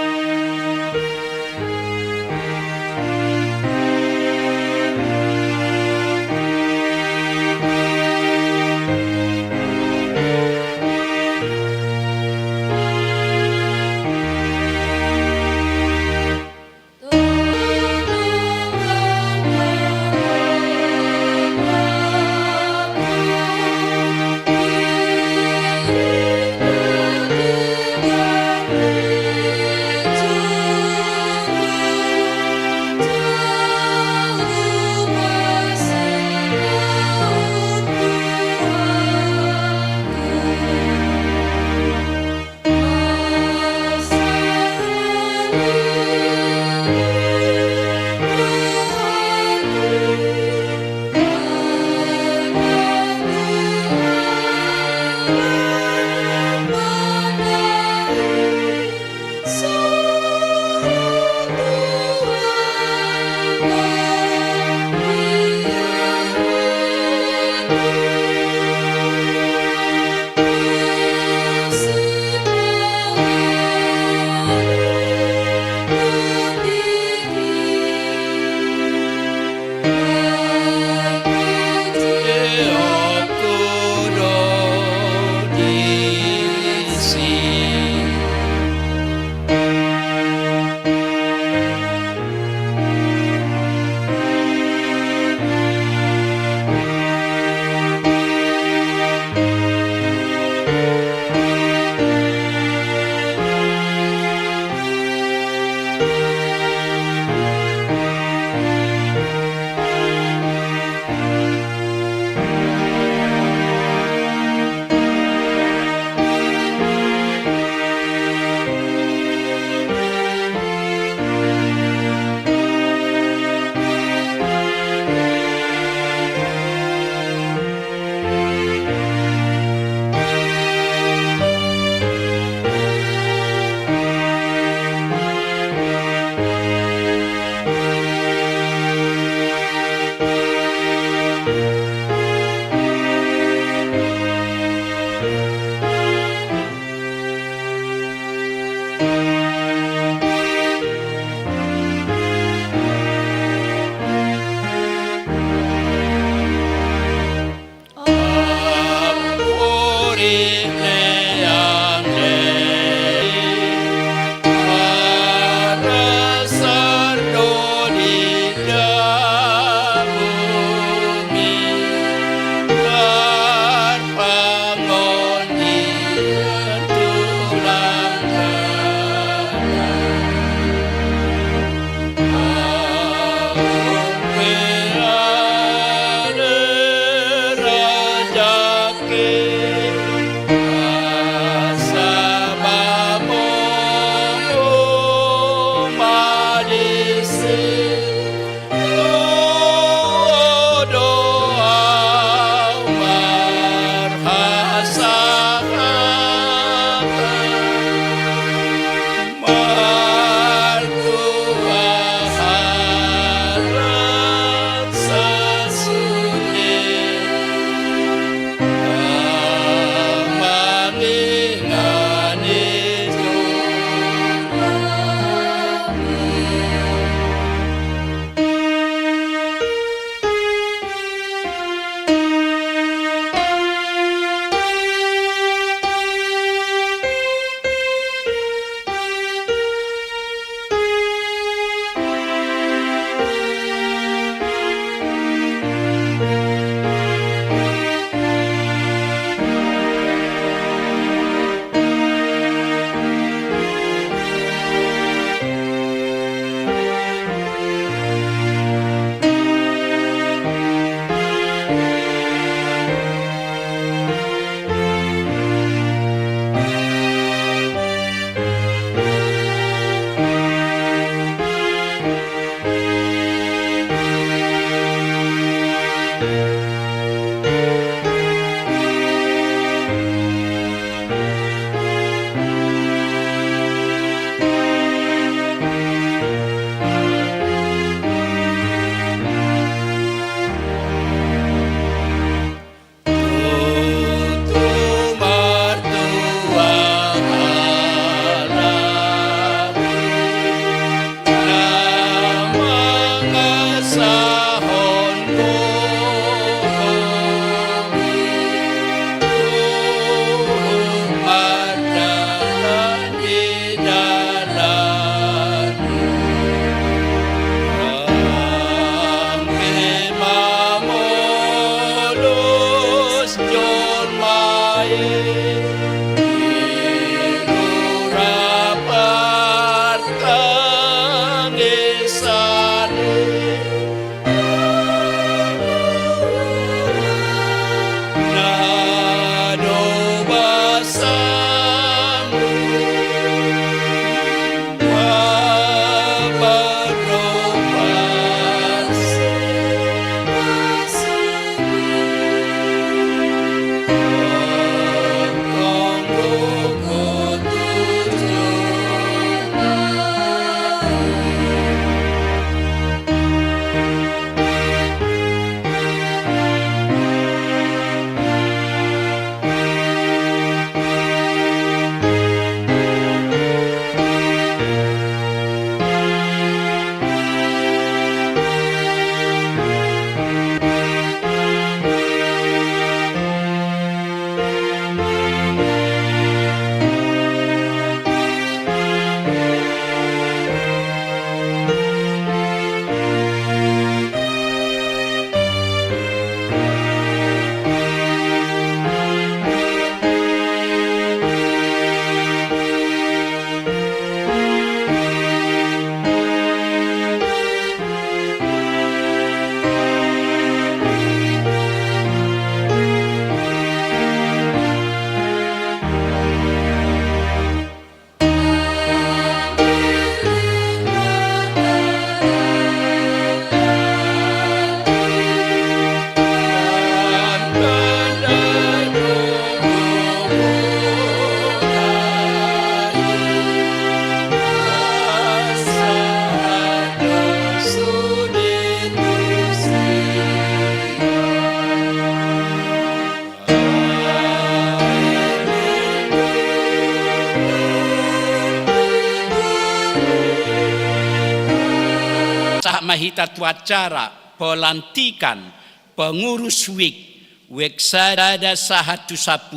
Mahita Tuacara pelantikan pengurus WIK Sadada 112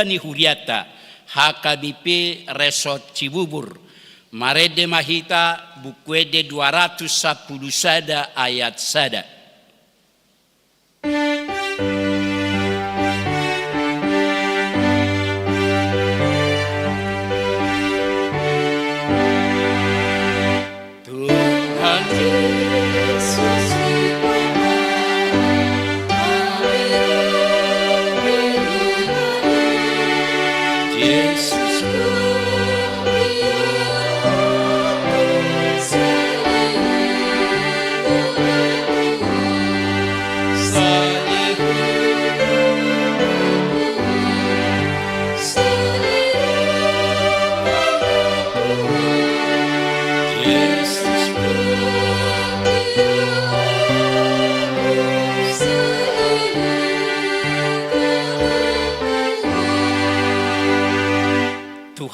ni Huriata HKBP Resort Cibubur Marede Mahita Bukwede 210 sada ayat sada.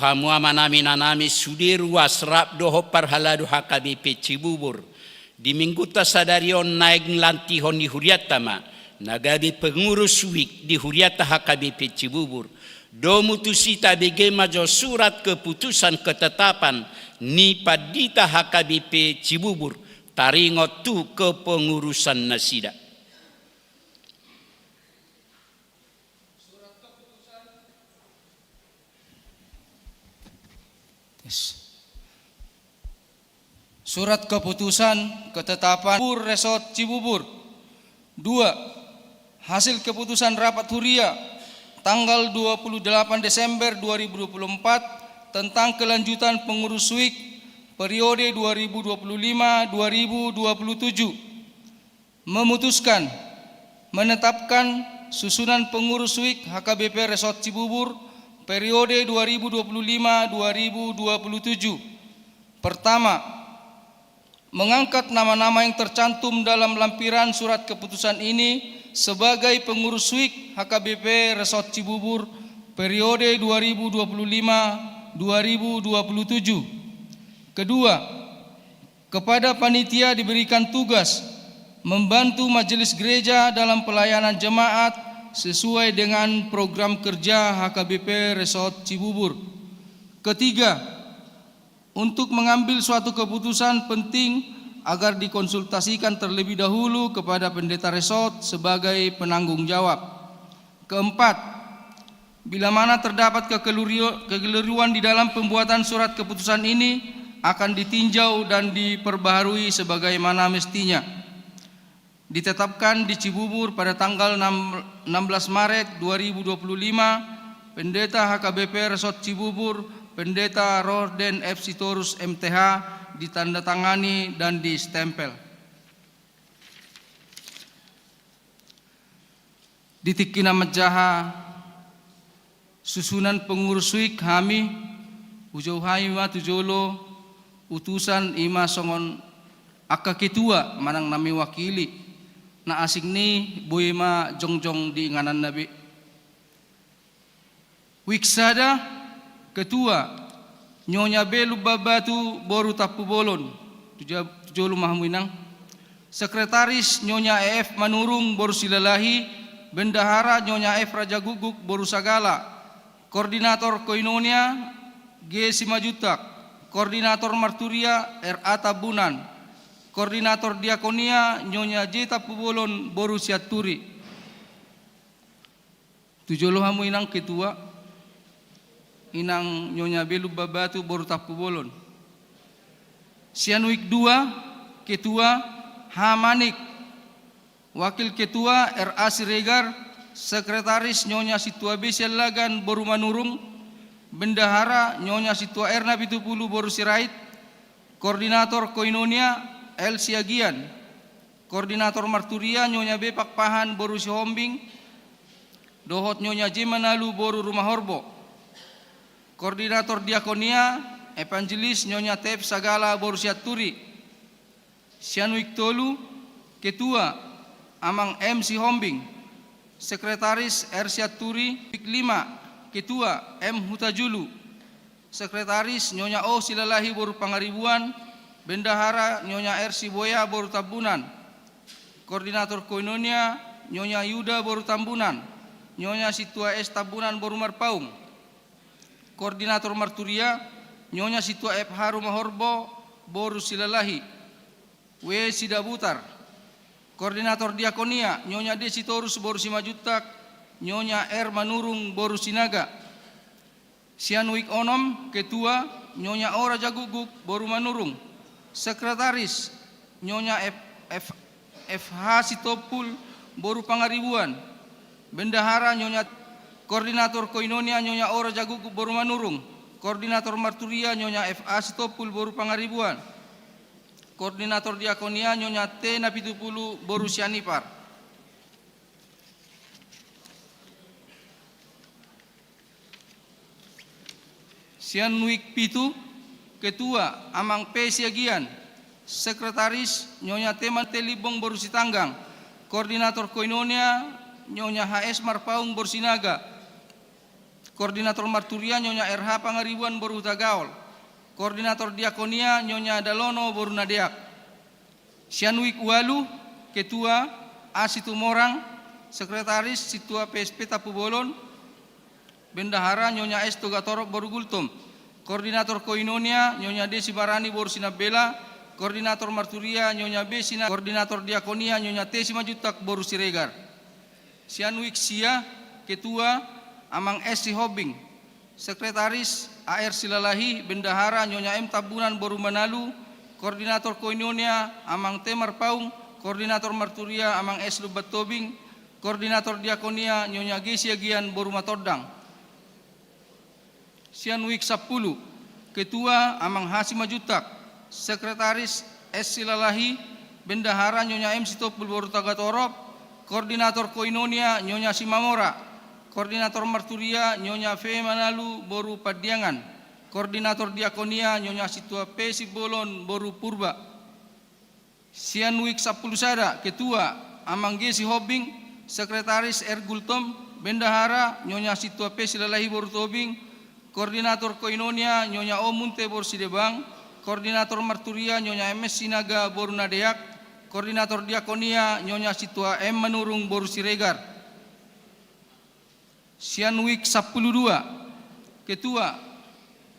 hamu amanami nanami sudiru asrap doho parhaladu HKBP Cibubur. Di minggu tasadarion naik lantihon di huriatama. Nagabi pengurus wik di huriata HKBP Cibubur. Do mutusita bege majo surat keputusan ketetapan ni padita HKBP Cibubur. Taringot tu kepengurusan nasida. Surat keputusan ketetapan Resort Cibubur. 2. Hasil keputusan rapat huria tanggal 28 Desember 2024 tentang kelanjutan pengurus WIK periode 2025-2027 memutuskan menetapkan susunan pengurus WIK HKBP Resort Cibubur periode 2025-2027. Pertama, mengangkat nama-nama yang tercantum dalam lampiran surat keputusan ini sebagai pengurus WIK HKBP Resort Cibubur periode 2025-2027. Kedua, kepada panitia diberikan tugas membantu majelis gereja dalam pelayanan jemaat sesuai dengan program kerja HKBP Resort Cibubur. Ketiga, untuk mengambil suatu keputusan penting agar dikonsultasikan terlebih dahulu kepada pendeta resort sebagai penanggung jawab. Keempat, bila mana terdapat kekeliruan di dalam pembuatan surat keputusan ini akan ditinjau dan diperbaharui sebagaimana mestinya. Ditetapkan di Cibubur pada tanggal 16 Maret 2025, Pendeta HKBP Resort Cibubur, Pendeta Rorden F. Sitorus MTH, ditandatangani dan distempel. Ditikina Mejaha, susunan pengurus WIK Hami, Ujau Haima Tujolo, utusan Ima Songon Aka Ketua manang nami wakili. Na asing ni Boyma Jongjong di nganan Nabi. Wiksada Ketua Nyonya Belu Babatu Boru Tapu Bolon Tujolu Mahmuinang. Sekretaris Nyonya EF Manurung Boru Silalahi. Bendahara Nyonya F Raja Guguk Boru Sagala. Koordinator Koinonia G Simajutak. Koordinator Marturia RA Tabunan. Koordinator Diakonia Nyonya J Tapubolon Boru Siaturi. Tujolo hamu inang ketua inang Nyonya Belu Babatu Boru Tapubolon. Sianuik 2 ketua Hamanik. Wakil ketua RA Siregar. Sekretaris Nyonya Situa B Sialagan Boru Manurung. Bendahara Nyonya Situa Erna Bitupulu Boru Sirait. Koordinator Koinonia El Siagian. Koordinator Marturia Nyonya B Pakpahan Boru Sihombing. Dohot Nyonya J Manalu Boru Rumah Horbo. Koordinator Diakonia Evangelis Nyonya Tep Sagala Boru Siaturi. Sianuik Tolu Ketua Amang M Sihombing. Sekretaris R Siaturi. 5 Ketua M Hutajulu. Sekretaris Nyonya O Silalahi Boru Pangaribuan. Bendahara Nyonya R Siboya Boru Tabunan. Koordinator Koinonia Nyonya Yuda Boru Tambunan. Nyonya Situa S Tabunan Boru Marpaung. Koordinator Marturia Nyonya Situa F Rumah Horbo Boru Silalahi. W Sidabutar. Koordinator Diakonia Nyonya D Sitorus Boru Simajutak. Nyonya R Manurung Boru Sinaga. Sianuik Onom Ketua Nyonya O Raja Guguk Boru Manurung. Sekretaris Nyonya FH Sitopul Boru Pangaribuan. Bendahara Nyonya. Koordinator Koinonia Nyonya O Raja Guguk Boru Manurung. Koordinator Marturia Nyonya FA Sitopul Boru Pangaribuan. Koordinator Diakonia Nyonya T Napitupulu Boru Sianipar. Sianuik Pitu Ketua Amang P Siagian. Sekretaris Nyonya Teman Telibong Boru Sitanggang. Koordinator Koinonia Nyonya HS Marpaung Boru Sinaga. Koordinator Marturia Nyonya RH Pangaribuan Boru Tagaol. Koordinator Diakonia Nyonya Dalono Boru Nadeak. Sianwik Walu, Ketua A Situmorang, Sekretaris Situa PSP Tapubolon, Bendahara Nyonya S Togatorok Boru Gultom. Koordinator Koinonia Nyonya Desi Barani Boru Sinabela. Koordinator Marturia Nyonya B Sina. Koordinator Diakonia Nyonya T Simajutak Boru Siregar. Sianwik Sia, Ketua Amang S. Sihobing, Sekretaris AR Silalahi, Bendahara Nyonya M. Tabunan Boru Manalu, Koordinator Koinonia Amang T. Marpaung, Koordinator Marturia Amang S. Lubat Tobing, Koordinator Diakonia Nyonya G. Siagian Boru Matodang. Sianwik 10, Ketua Amang Hasim Majutak, Sekretaris S. Silalahi, Bendahara Nyonya M. Sitopul Boru Tagatorop, Koordinator Koinonia Nyonya Simamora, Koordinator Marturia Nyonya V. Manalu Boru Padiangan, Koordinator Diakonia Nyonya Situa P. Sibolon Boru Purba. Sianwik 10 Sada, Ketua Amang G. Sihobing, Sekretaris R. Gultom, Bendahara Nyonya Situa P. Silalahi Boru Tobing, Koordinator Koinonia Nyonya O. Munte Boru Sidebang, Koordinator Marturia Nyonya MS Sinaga Boru Nadeak, Koordinator Diakonia Nyonya Situa M. Manurung Boru Siregar. Sianwik 12, Ketua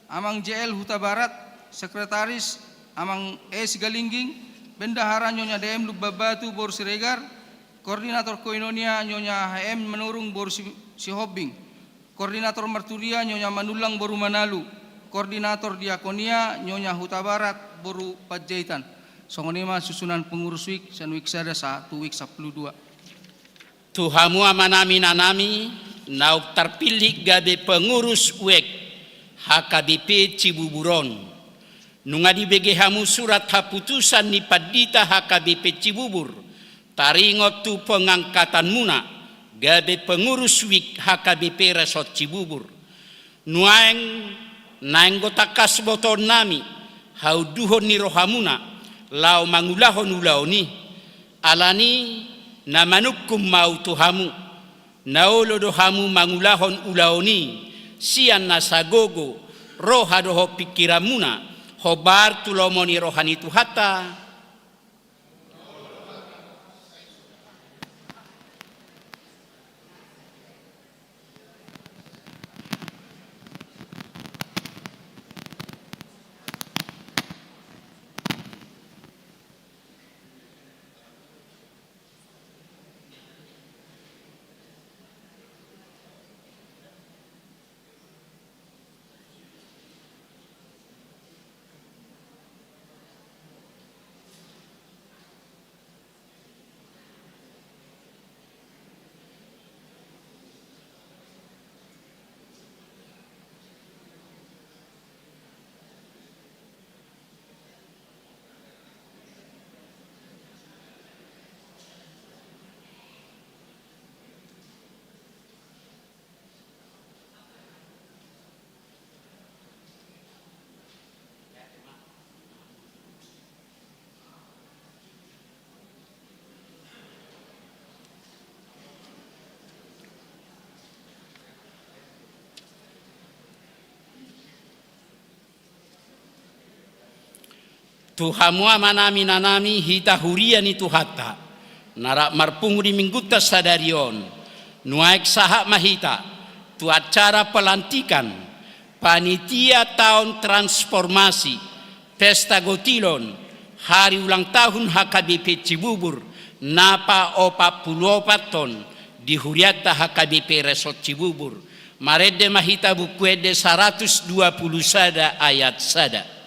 Amang JL Huta Barat, Sekretaris Amang S. Galingging, Bendahara Nyonya DM Lubabatu Boru Siregar, Koordinator Koinonia Nyonya HM Menurung Boru Sihobing, Koordinator Marturia Nyonya Manulang Boru Manalu, Koordinator Diakonia Nyonya Huta Barat Boru Padjaitan. Songonima susunan pengurus wik Sianwik Sada 1 wik 12. Tuhamu amanami nanami nauk terpilih gabe pengurus wek HKBP Cibuburon. Nungadi bege hamu surat haputusan ni padita HKBP Cibubur. Taringot tu pengangkatan muna gabe pengurus wik HKBP Resort Cibubur. Nuaeng naenggota kasboton nami hauduhon ni rohamuna lau mangulahon ulaoni alani namanukum mau tuhamu naolo dohamu mangulahon ulaoni sian nasagogo roha doho pikiramuna hobar tulomoni rohani tuhata Tuhamu amanami nanami hita huriani tuhata narak marpunguri mingguta sadarion nuaik sahak mahita tu acara pelantikan panitia tahun transformasi pesta gotilon hari ulang tahun HKBP Cibubur napa 44 ton di huriata HKBP Resort Cibubur marede mahita bukuede 120 sada ayat sada.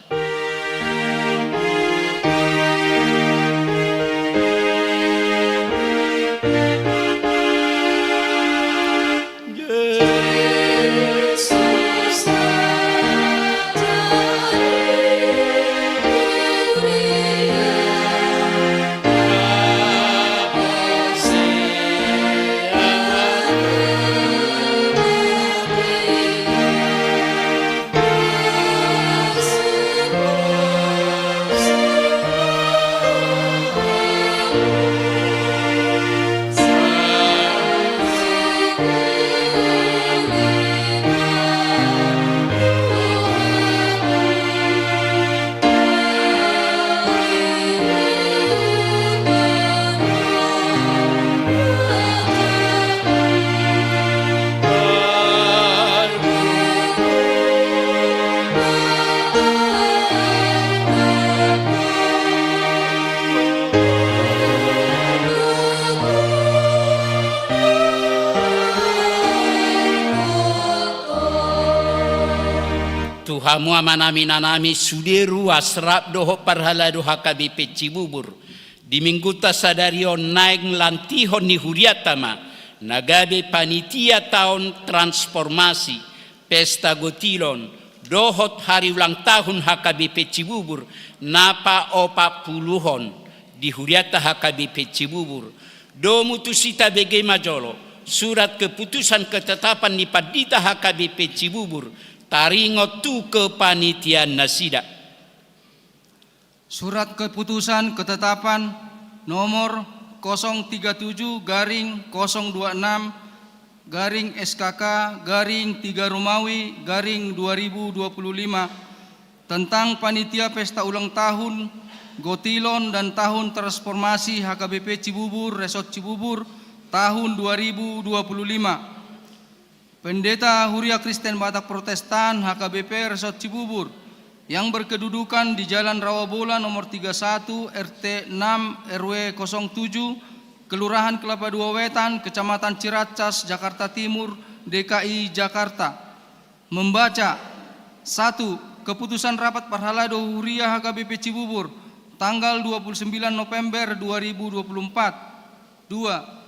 Ruhamu amanami nanami suderu asrap doho parhala doha KBP Cibubur. Di minggu tasadario naik lantihon ni huriatama nagabe panitia tahun transformasi pesta gotilon dohot hari ulang tahun HKBP Cibubur napa opa puluhon di huriata HKBP Cibubur. Do mutusita BG Majolo surat keputusan ketetapan Nipadita HKBP Cibubur taringot tu kepanitiaan nasida. Surat keputusan ketetapan nomor 037/026 garing SKK garing 3 Romawi garing 2025 tentang panitia pesta ulang tahun Gotilon dan tahun transformasi HKBP Cibubur Resort Cibubur tahun 2025. Pendeta Huria Kristen Batak Protestan HKBP Resort Cibubur yang berkedudukan di Jalan Rawabola nomor 31 RT 6 RW 07 Kelurahan Kelapa Dua Wetan, Kecamatan Ciracas, Jakarta Timur, DKI Jakarta. Membaca 1. Keputusan Rapat Parhalado Huria HKBP Cibubur tanggal 29 November 2024. 2.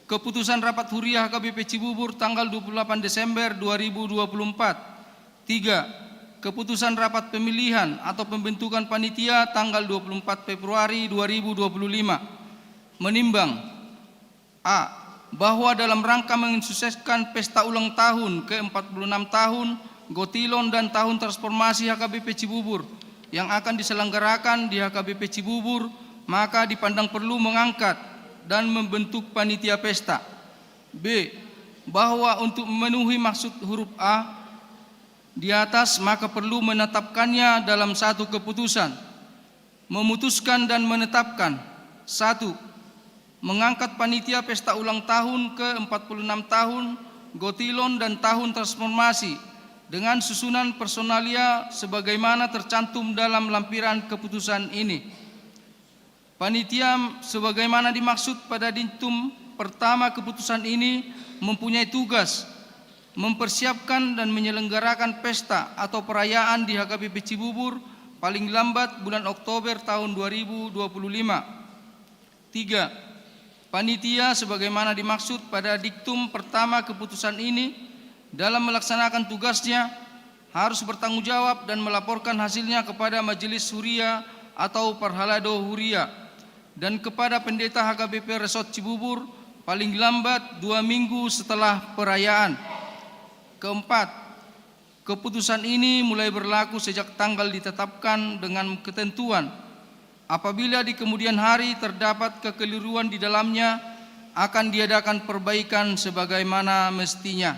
Keputusan Rapat Huria HKBP Cibubur tanggal 28 Desember 2024. 3. Keputusan Rapat Pemilihan atau Pembentukan Panitia tanggal 24 Februari 2025. Menimbang A. Bahwa dalam rangka mensukseskan pesta ulang tahun ke-46 tahun Gotilon dan tahun transformasi HKBP Cibubur yang akan diselenggarakan di HKBP Cibubur, maka dipandang perlu mengangkat dan membentuk panitia pesta. B. Bahwa untuk memenuhi maksud huruf A di atas, maka perlu menetapkannya dalam satu keputusan. Memutuskan dan menetapkan 1. Mengangkat panitia pesta ulang tahun ke-46 tahun Gotilon dan tahun transformasi dengan susunan personalia sebagaimana tercantum dalam lampiran keputusan ini. Panitia sebagaimana dimaksud pada dintum pertama keputusan ini mempunyai tugas mempersiapkan dan menyelenggarakan pesta atau perayaan di HKBP Cibubur paling lambat bulan Oktober tahun 2025. 3. Panitia sebagaimana dimaksud pada diktum pertama keputusan ini dalam melaksanakan tugasnya harus bertanggung jawab dan melaporkan hasilnya kepada Majelis Huria atau Parhalado Huria dan kepada Pendeta HKBP Resort Cibubur paling lambat 2 minggu setelah perayaan. 4. Keputusan ini mulai berlaku sejak tanggal ditetapkan dengan ketentuan apabila di kemudian hari terdapat kekeliruan di dalamnya akan diadakan perbaikan sebagaimana mestinya.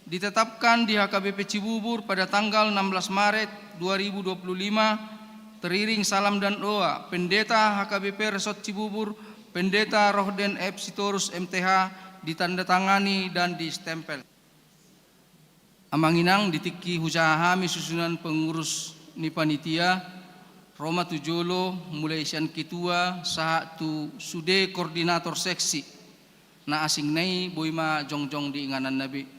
Ditetapkan di HKBP Cibubur pada tanggal 16 Maret 2025. Teriring salam dan doa, Pendeta HKBP Resort Cibubur, Pendeta Rohden F. Sitorus MTH, ditandatangani dan distempel. Amanginang ditiki husahami susunan pengurus ni panitia, Roma Tujolo mulai sian ketua saha tu sude koordinator seksi, na asing nai boima jongjong di inganan Nabi.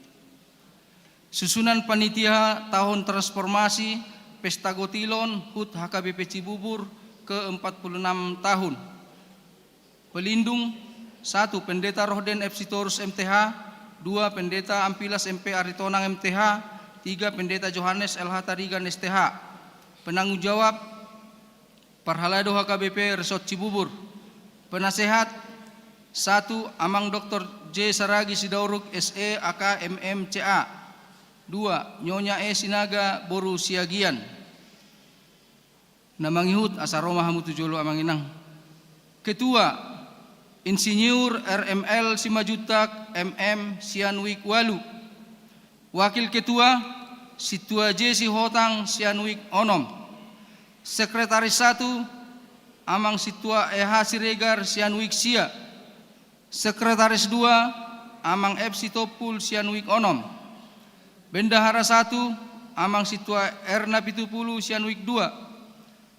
Susunan panitia tahun transformasi Pesta Gotilon HUT HKBP Cibubur ke-46 tahun. Pelindung 1. Pendeta Rohden F. Sitorus MTH. 2. Pendeta Ampilas MP Aritonang MTH. 3. Pendeta Johannes LH Tarigan STH. Penanggung jawab Parhalado HKBP Resort Cibubur. Penasehat 1. Amang Dr. J. Saragi Sidauruk SE AK MMCA. 2. Nyonya E. Sinaga Boru Siagian. Namangihut Asaroma Hamutujolo Amanginang. Ketua Insinyur RML Simajutak MM Sianwik Walu. Wakil Ketua Situa J. Sihotang Sianwik Onom. Sekretaris 1 Amang Situa EH Siregar Sianwik Sia. Sekretaris 2 Amang F. Sitopul Sianwik Onom. Bendahara 1 Amang Situa Erna Pitupulu Sianwik 2.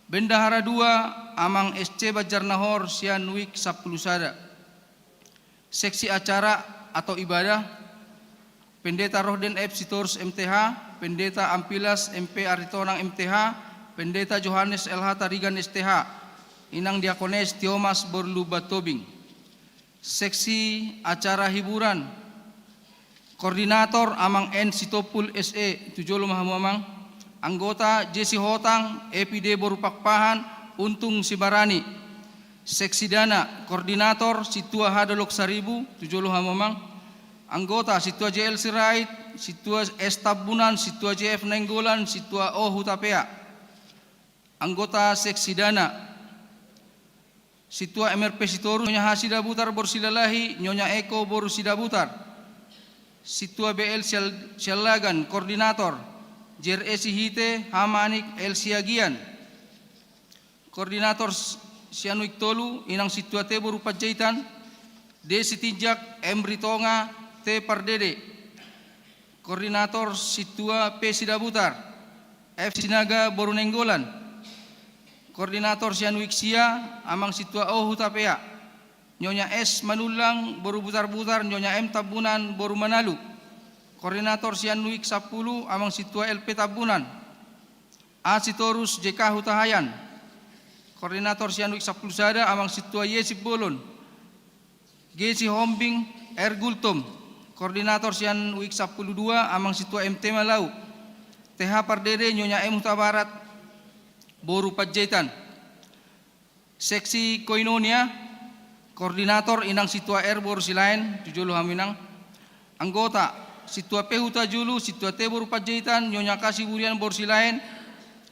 Bendahara 2 Amang SC Bajarnahor Sianwik Saplusada. Seksi acara atau ibadah Pendeta Rohden F. Sitorus MTH. Pendeta Ampilas MP Aritonang MTH, Pendeta Johannes LH Tarigan STH, Inang Diakones Tiomas Borluba Tobing. Seksi acara hiburan, Koordinator Amang N Sitopul SE 75 Amang, anggota Jesse Hotang EPD Borupakpahan Untung Sibarani. Seksi dana, Koordinator Situa Hadolok Saribu 75 Amang, anggota Situa JL Sirait, Situa S Tabunan, Situa JF Nenggolan, Situa O Hutapea. Anggota Seksi dana, Situa MRP Sitorus, Nyonya Hasida Butar Borsilalahi, Nyonya Eko Borusida Butar. Situa BL Sialagan, Koordinator JRE Hite Hamanik El Siagian. Koordinator Sianuik Tolu, Inang Situa T Borupat Jaitan, D Sitijak M Ritonga T Pardede. Koordinator Situa P Sidabutar, F Sinaga Borunenggolan. Koordinator Sianuik Sia, Amang Situa O Hutapea. Nyonya S Manulang Boru Butar-Butar, Nyonya M Tabunan Boru Manalu. Koordinator Sianuik 10, Amang Situa LP Tabunan. A Sitorus JK Hutahayan. Koordinator Sianuik 10 Sada, Amang Situa Yesip Bolon. G Si Hombing R Gultom. Koordinator Sianuik 12, Amang Situa MT Malau. TH Pardede, Nyonya M Hutabarat Boru Pajaitan. Seksi Koinonia, Koordinator Inang Situa R Boru Silain 70 Haminang. Anggota Situa P Huta Julu, Situa T Boru Pajaitan, Nyonya Kasih Burian Boru Silain,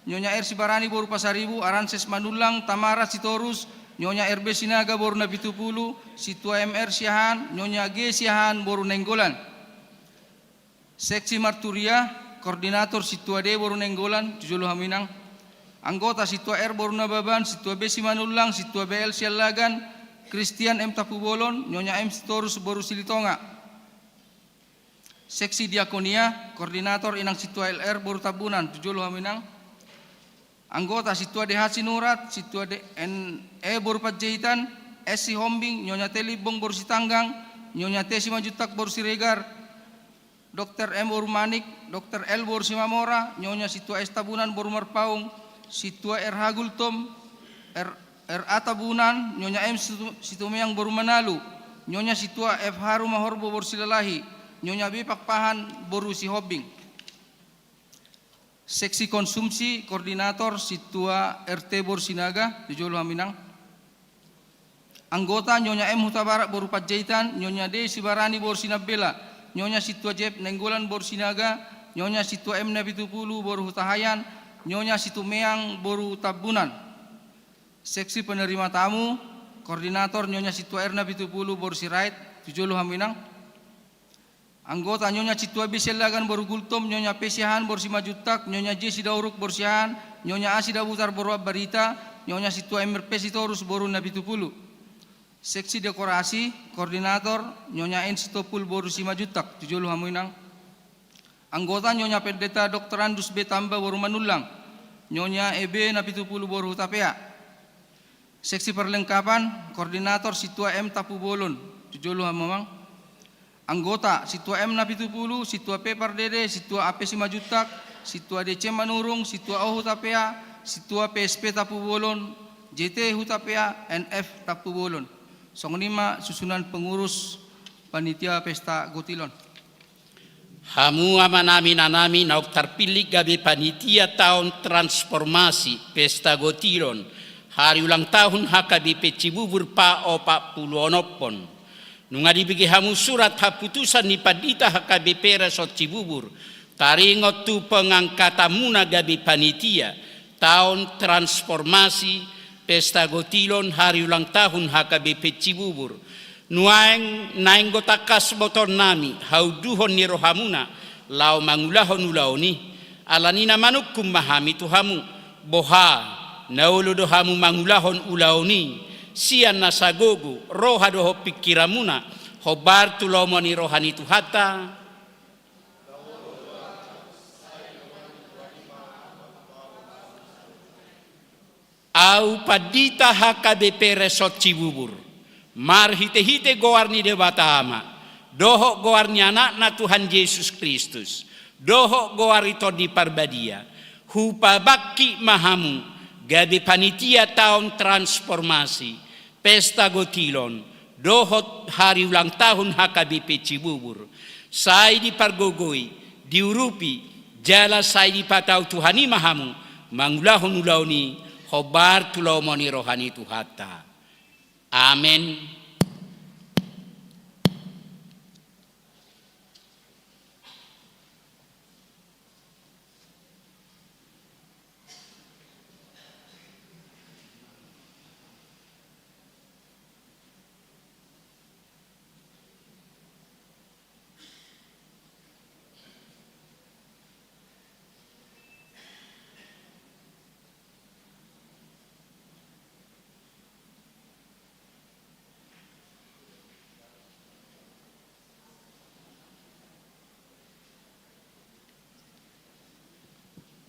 Nyonya R Sibarani Boru Pasaribu, Aranses Manulang, Tamara Sitorus, Nyonya RB Sinaga Boru Nabitupulu, Situa MR Siahan, Nyonya G Siahan Boru Nenggolan. Seksi Marturia, Koordinator Situa D Boru Nenggolan 70 Haminang. Anggota Situa R Boru Nababan, Situa B Simanulang, Situa BL Sialagan, Christian M Tapubolon, Nyonya M Sitorus Boru Silitonga. Seksi Diakonia, Koordinator Inang Situa LR Boru Tabunan 70 Haminang. Anggota Situa DH Sinurat, Situa DNE Boru Pajaitan, S Si Hombing, Nyonya Telibong Boru Sitanggang, Nyonya T Simajutak Boru Siregar, Dr. M Boru Manik, Dr. L Boru Simamora, Nyonya Situa S Tabunan Boru Marpaung, Situa R Hagultom, RA Tabunan, Nyonya M Situmayang Boru Manalu, Nyonya Situa F Haru Mahorbo Boru Silalahi, Nyonya B Pakpahan Boru Si Hobbing. Seksi konsumsi, Koordinator Situa RT Boru Sinaga 70 Haminang. Anggota Nyonya M Hutabarat Boru Pajaitan, Nyonya D Sibarani Boru Sinabela, Nyonya Situa Jep Nenggolan Boru Sinaga, Nyonya Situa M Nabitupulu Boru Hutahayan, Nyonya Situmeang Boru Tabunan. Seksi penerima tamu, Koordinator Nyonya Situa R Nabitupulu Boru Sirait 70 Haminang. Anggota Nyonya Situa B Sialagan Boru Gultom, Nyonya P Siahan Boru Simajutak, Nyonya J Sidauruk Boru Siahan, Nyonya A Sidabutar Boru Barita, Nyonya Situa MRP Sitorus Boru Nabitupulu. Seksi dekorasi, Koordinator Nyonya N Sitopul Boru Simajutak 70 Haminang. Anggota Nyonya Pendeta Dr. Andus B Tamba Boru Manulang, Nyonya EB Nabitupulu Boru Hutapea. Seksi perlengkapan, Koordinator Situa M Tapubolon 70 Haminang. Anggota Situa M Nabitupulu, Situa P Pardede, Situa AP Simajutak, Situa DC Manurung, Situa O Hutapea, Situa PSP Tapubolon, JT Hutapea, NF Tapubolon. Songonima susunan pengurus panitia pesta Gotilon. Hamu amanami nanami nauk terpilih gabe panitia tahun transformasi pesta Gotilon hari ulang tahun HKBP Cibubur PAO 46. Nunga dibagi hamu surat haputusan ni padita HKBP Resort Cibubur taringot tu pengangkatamuna gabe panitia tahun transformasi pesta Gotilon hari ulang tahun HKBP Cibubur. Nuaeng naeng gotakas botor nami hauduhon ni rohamuna lau mangulahon ulaoni alanina manukum mahami tuhamu boha nauludo hamu mangulahon ulaoni sian nasagogo roha doho pikiramuna hobar tulomoni rohani tuhata au padita HKBP Resort Cibubur. Mar hite-hite goarni de batama, doho goarni anak na Tuhan Yesus Kristus, doho goarito di parbadia, hupa bakki mahamu, gabe panitia tahun transformasi, pesta Gotilon, dohot hari ulang tahun HKBP Cibubur, saya di pargogoi, diurupi, jala saya di patau Tuhani mahamu, mangulahun ulauni, khobar tulau moni rohani Tuhata. Amin.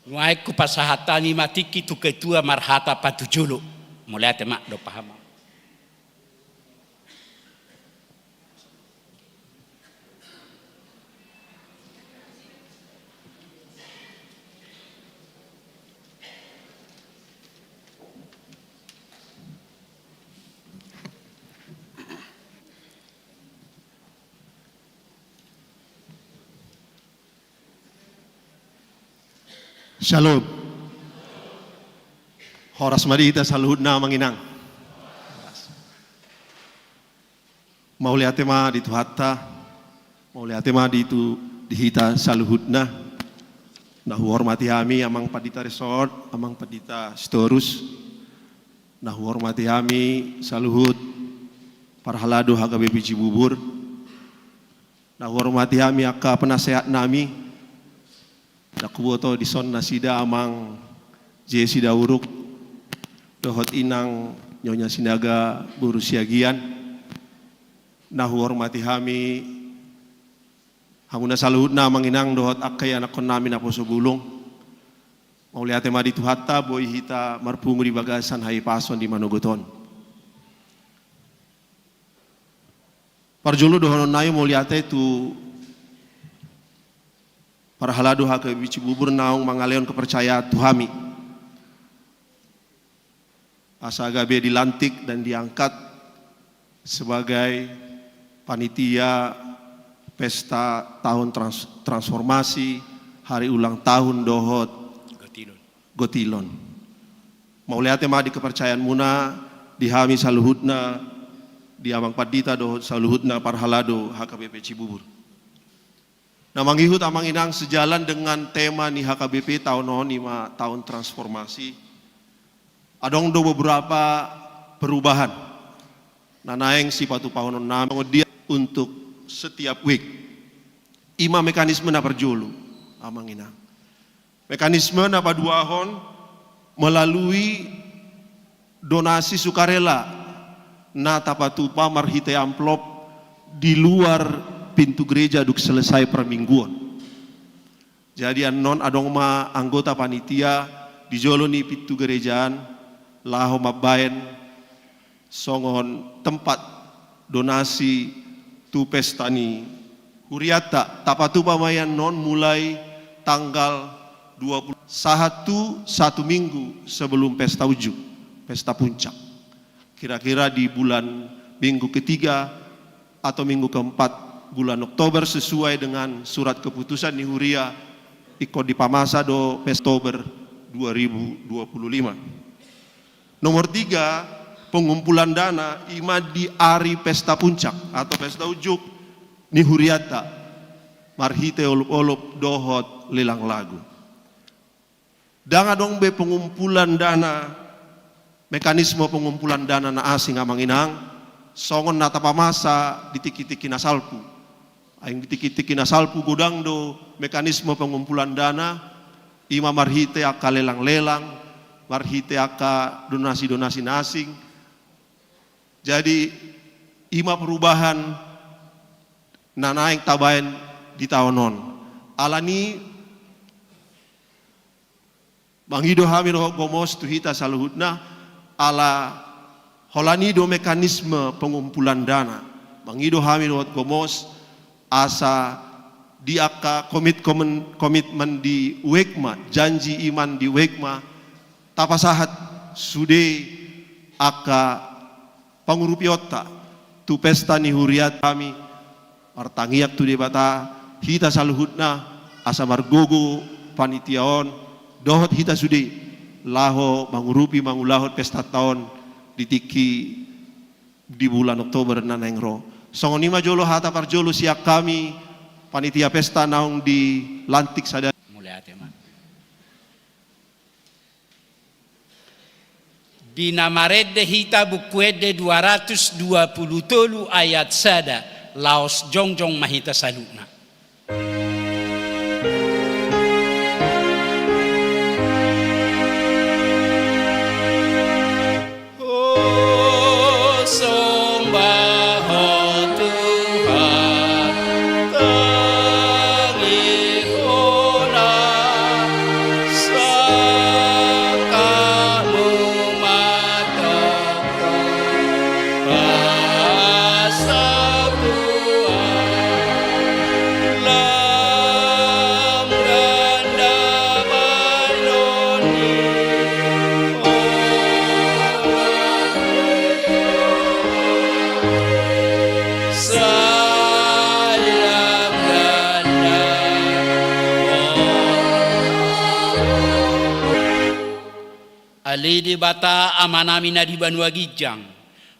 Nuai ku pasahatani matiki tu ketua marhata patujulu. Mulai temak do paham. Shalom. Horas marita saluhudna manginang. Maulia tema di Tuhata, maulia tema di itu dihita saluhudna. Nahu hormati kami amang padita resort, amang padita storus. Nahu hormati kami saluhud parhalado HKBP Cibubur. Nahu hormati kami aka penasehat nami. Nakuboto di son nasida amang Jesi Dauruk dohot inang Nyonya Sinaga Buru Siagian. Nahu hormati kami hamuna saluhudna amang inang dohot akai anak kon nami naposo bulung. Mauliate madi Tuhata boy hita marpungu di bagasan hai pason di Manogoton. Parjulu dohonon nayo mauliate tu para haladu HKBP Cibubur naung mangaleon kepercayaan Tuhami. Asa Gabe dilantik dan diangkat sebagai panitia pesta tahun transformasi hari ulang tahun dohot Gotilon. Mauliate madi kepercayaan muna dihami saluhudna di amang padita dohot saluhudna para haladu HKBP Cibubur. Nah, manggihut amang inang sejalan dengan tema nih HKBP tahun 5 tahun transformasi. Adong do beberapa perubahan. Nah, naeng sipatu pahonon nama dia untuk setiap week. Ima mekanisme na perjulu amang inang. Mekanisme na paduahon melalui donasi sukarela na tapatupa marhite amplop di luar pintu gereja duk selesai permingguan. Jadi non adong ma anggota panitia di jolo ni pintu gerejaan laho mabaen songon tempat donasi tu pesta ni huriata tapatu pamayan non mulai tanggal 21 satu minggu sebelum pesta ujuk, pesta puncak. Kira-kira di bulan minggu ketiga atau minggu keempat bulan Oktober sesuai dengan surat keputusan di Huria ikut di Pamasa do Oktober 2025. Nomor 3, pengumpulan dana ima di hari pesta puncak atau pesta ujuk ni Huriata marhite olup-olup dohot lelang lagu. Danga dong be pengumpulan dana, mekanisme pengumpulan dana na asing amang inang songon nata Pamasa ditiki-tiki nasalpu. Aing ditiki-tiki nasalpu godang do mekanisme pengumpulan dana ima marhite aka lelang-lelang, marhite aka donasi-donasi nasing. Jadi ima perubahan nanaing tabayan di tahunon. Alani mangido hamil gomos tuhita saluhudna ala holani do mekanisme pengumpulan dana. Mangido hamil gomos asa di aka komitmen di wekma, janji iman di wekma, tapasahat sude aka pangurupi otta tu pesta ni huriat kami martangiak tu debata hita saluhutna asa margogo panitiaon dohot hita sude laho mangurupi mangulahot pesta tahun ditiki di bulan Oktober nanengro songonima jolo hata parjolo siak kami panitia pesta naung di lantik sadari mulai tema Binamaredde hita bukuede 223 ayat sada laos jongjong mahita saluna. Oh, sembah Tuhan, tangihona sakamu matokon bahasa Tuhan lam ganda baloni sayang ganda Ali di bata amanami na di Banua Gijang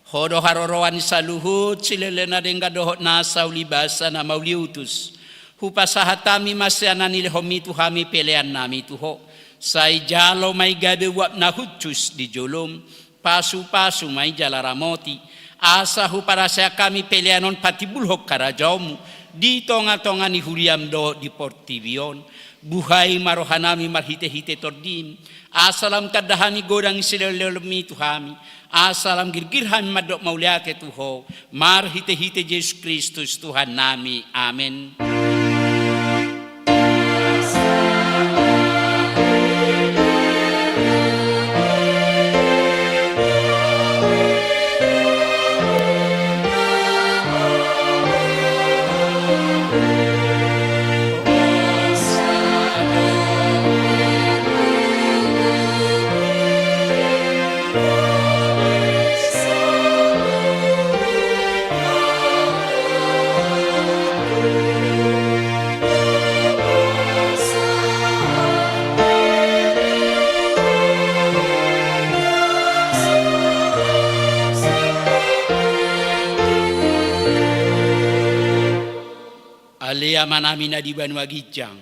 hodo haroroan saluhut silelena dengga dohot nasa ulibasa na mauliutus hupasahatami masyanani lehomi tuhami pelean nami tuho sai jalo mai gabe wap na hucus di jolom pasu-pasu mai jalaramoti asa huparasya kami peleanon patibulhok karajamu di tonga-tonga ni huriam do di portivion buhay marohanami marhite-hite tordim asalam tadahani godang silelelemi tuhami asalam girgirhami madok mauliake tuho marhite-hite Yesus Kristus Tuhan nami amin. Alea manamina di Banua Gijang,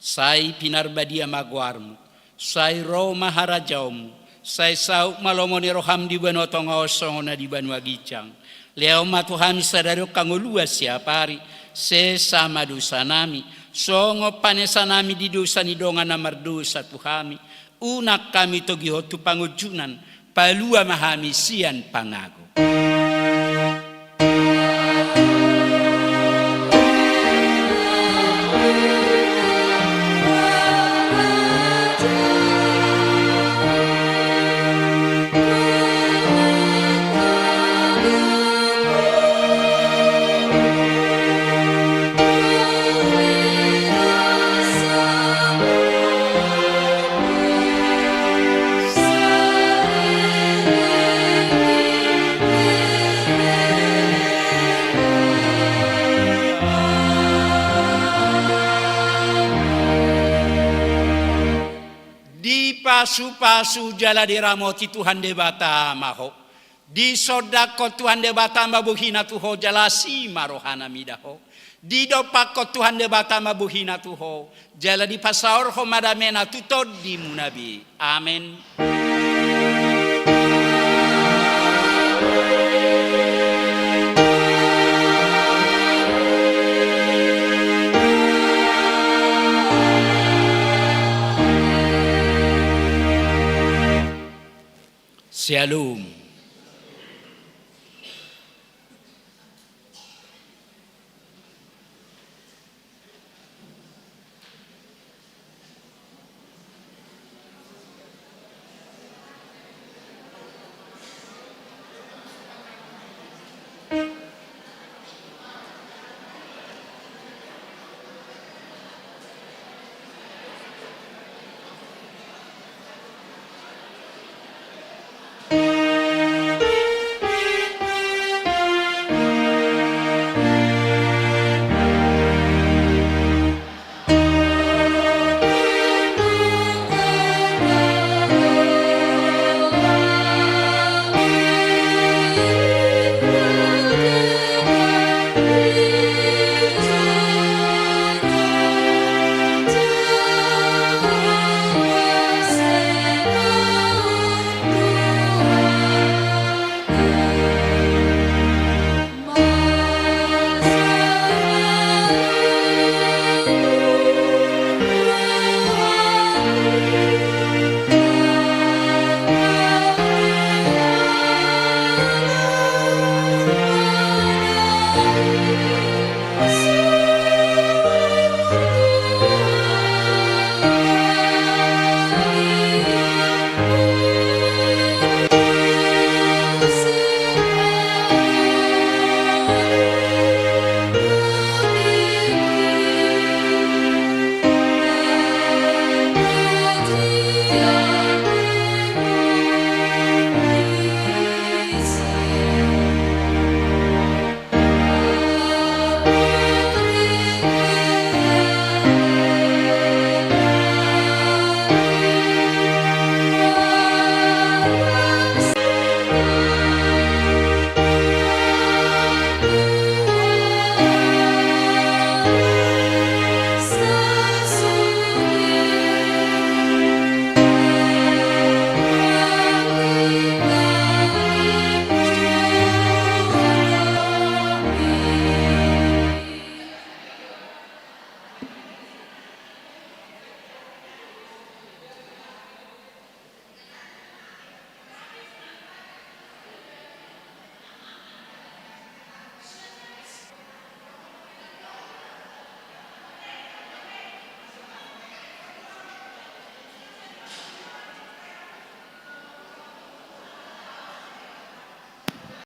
sai pinarbadia magwarmu, sai ro maharajaumu, sai sauk malomoni roham di Banua Tonga Osongona di Banua Gijang. Leo matuhami sadaro kangolua siapari, se sama dosa nami, songo panesa nami di dosa ni donga na mardosa tuhami, unak kami togi hotu pangujunan, palua mahami sian pangago. Pasu-pasu jala diramoti Tuhan debata maho di sodako Tuhan debata mabuhina tuho jala si marohana midaho di dopako Tuhan debata mabuhina tuho jala di pasaur ho madamena tutod di munabi amin. Shalom.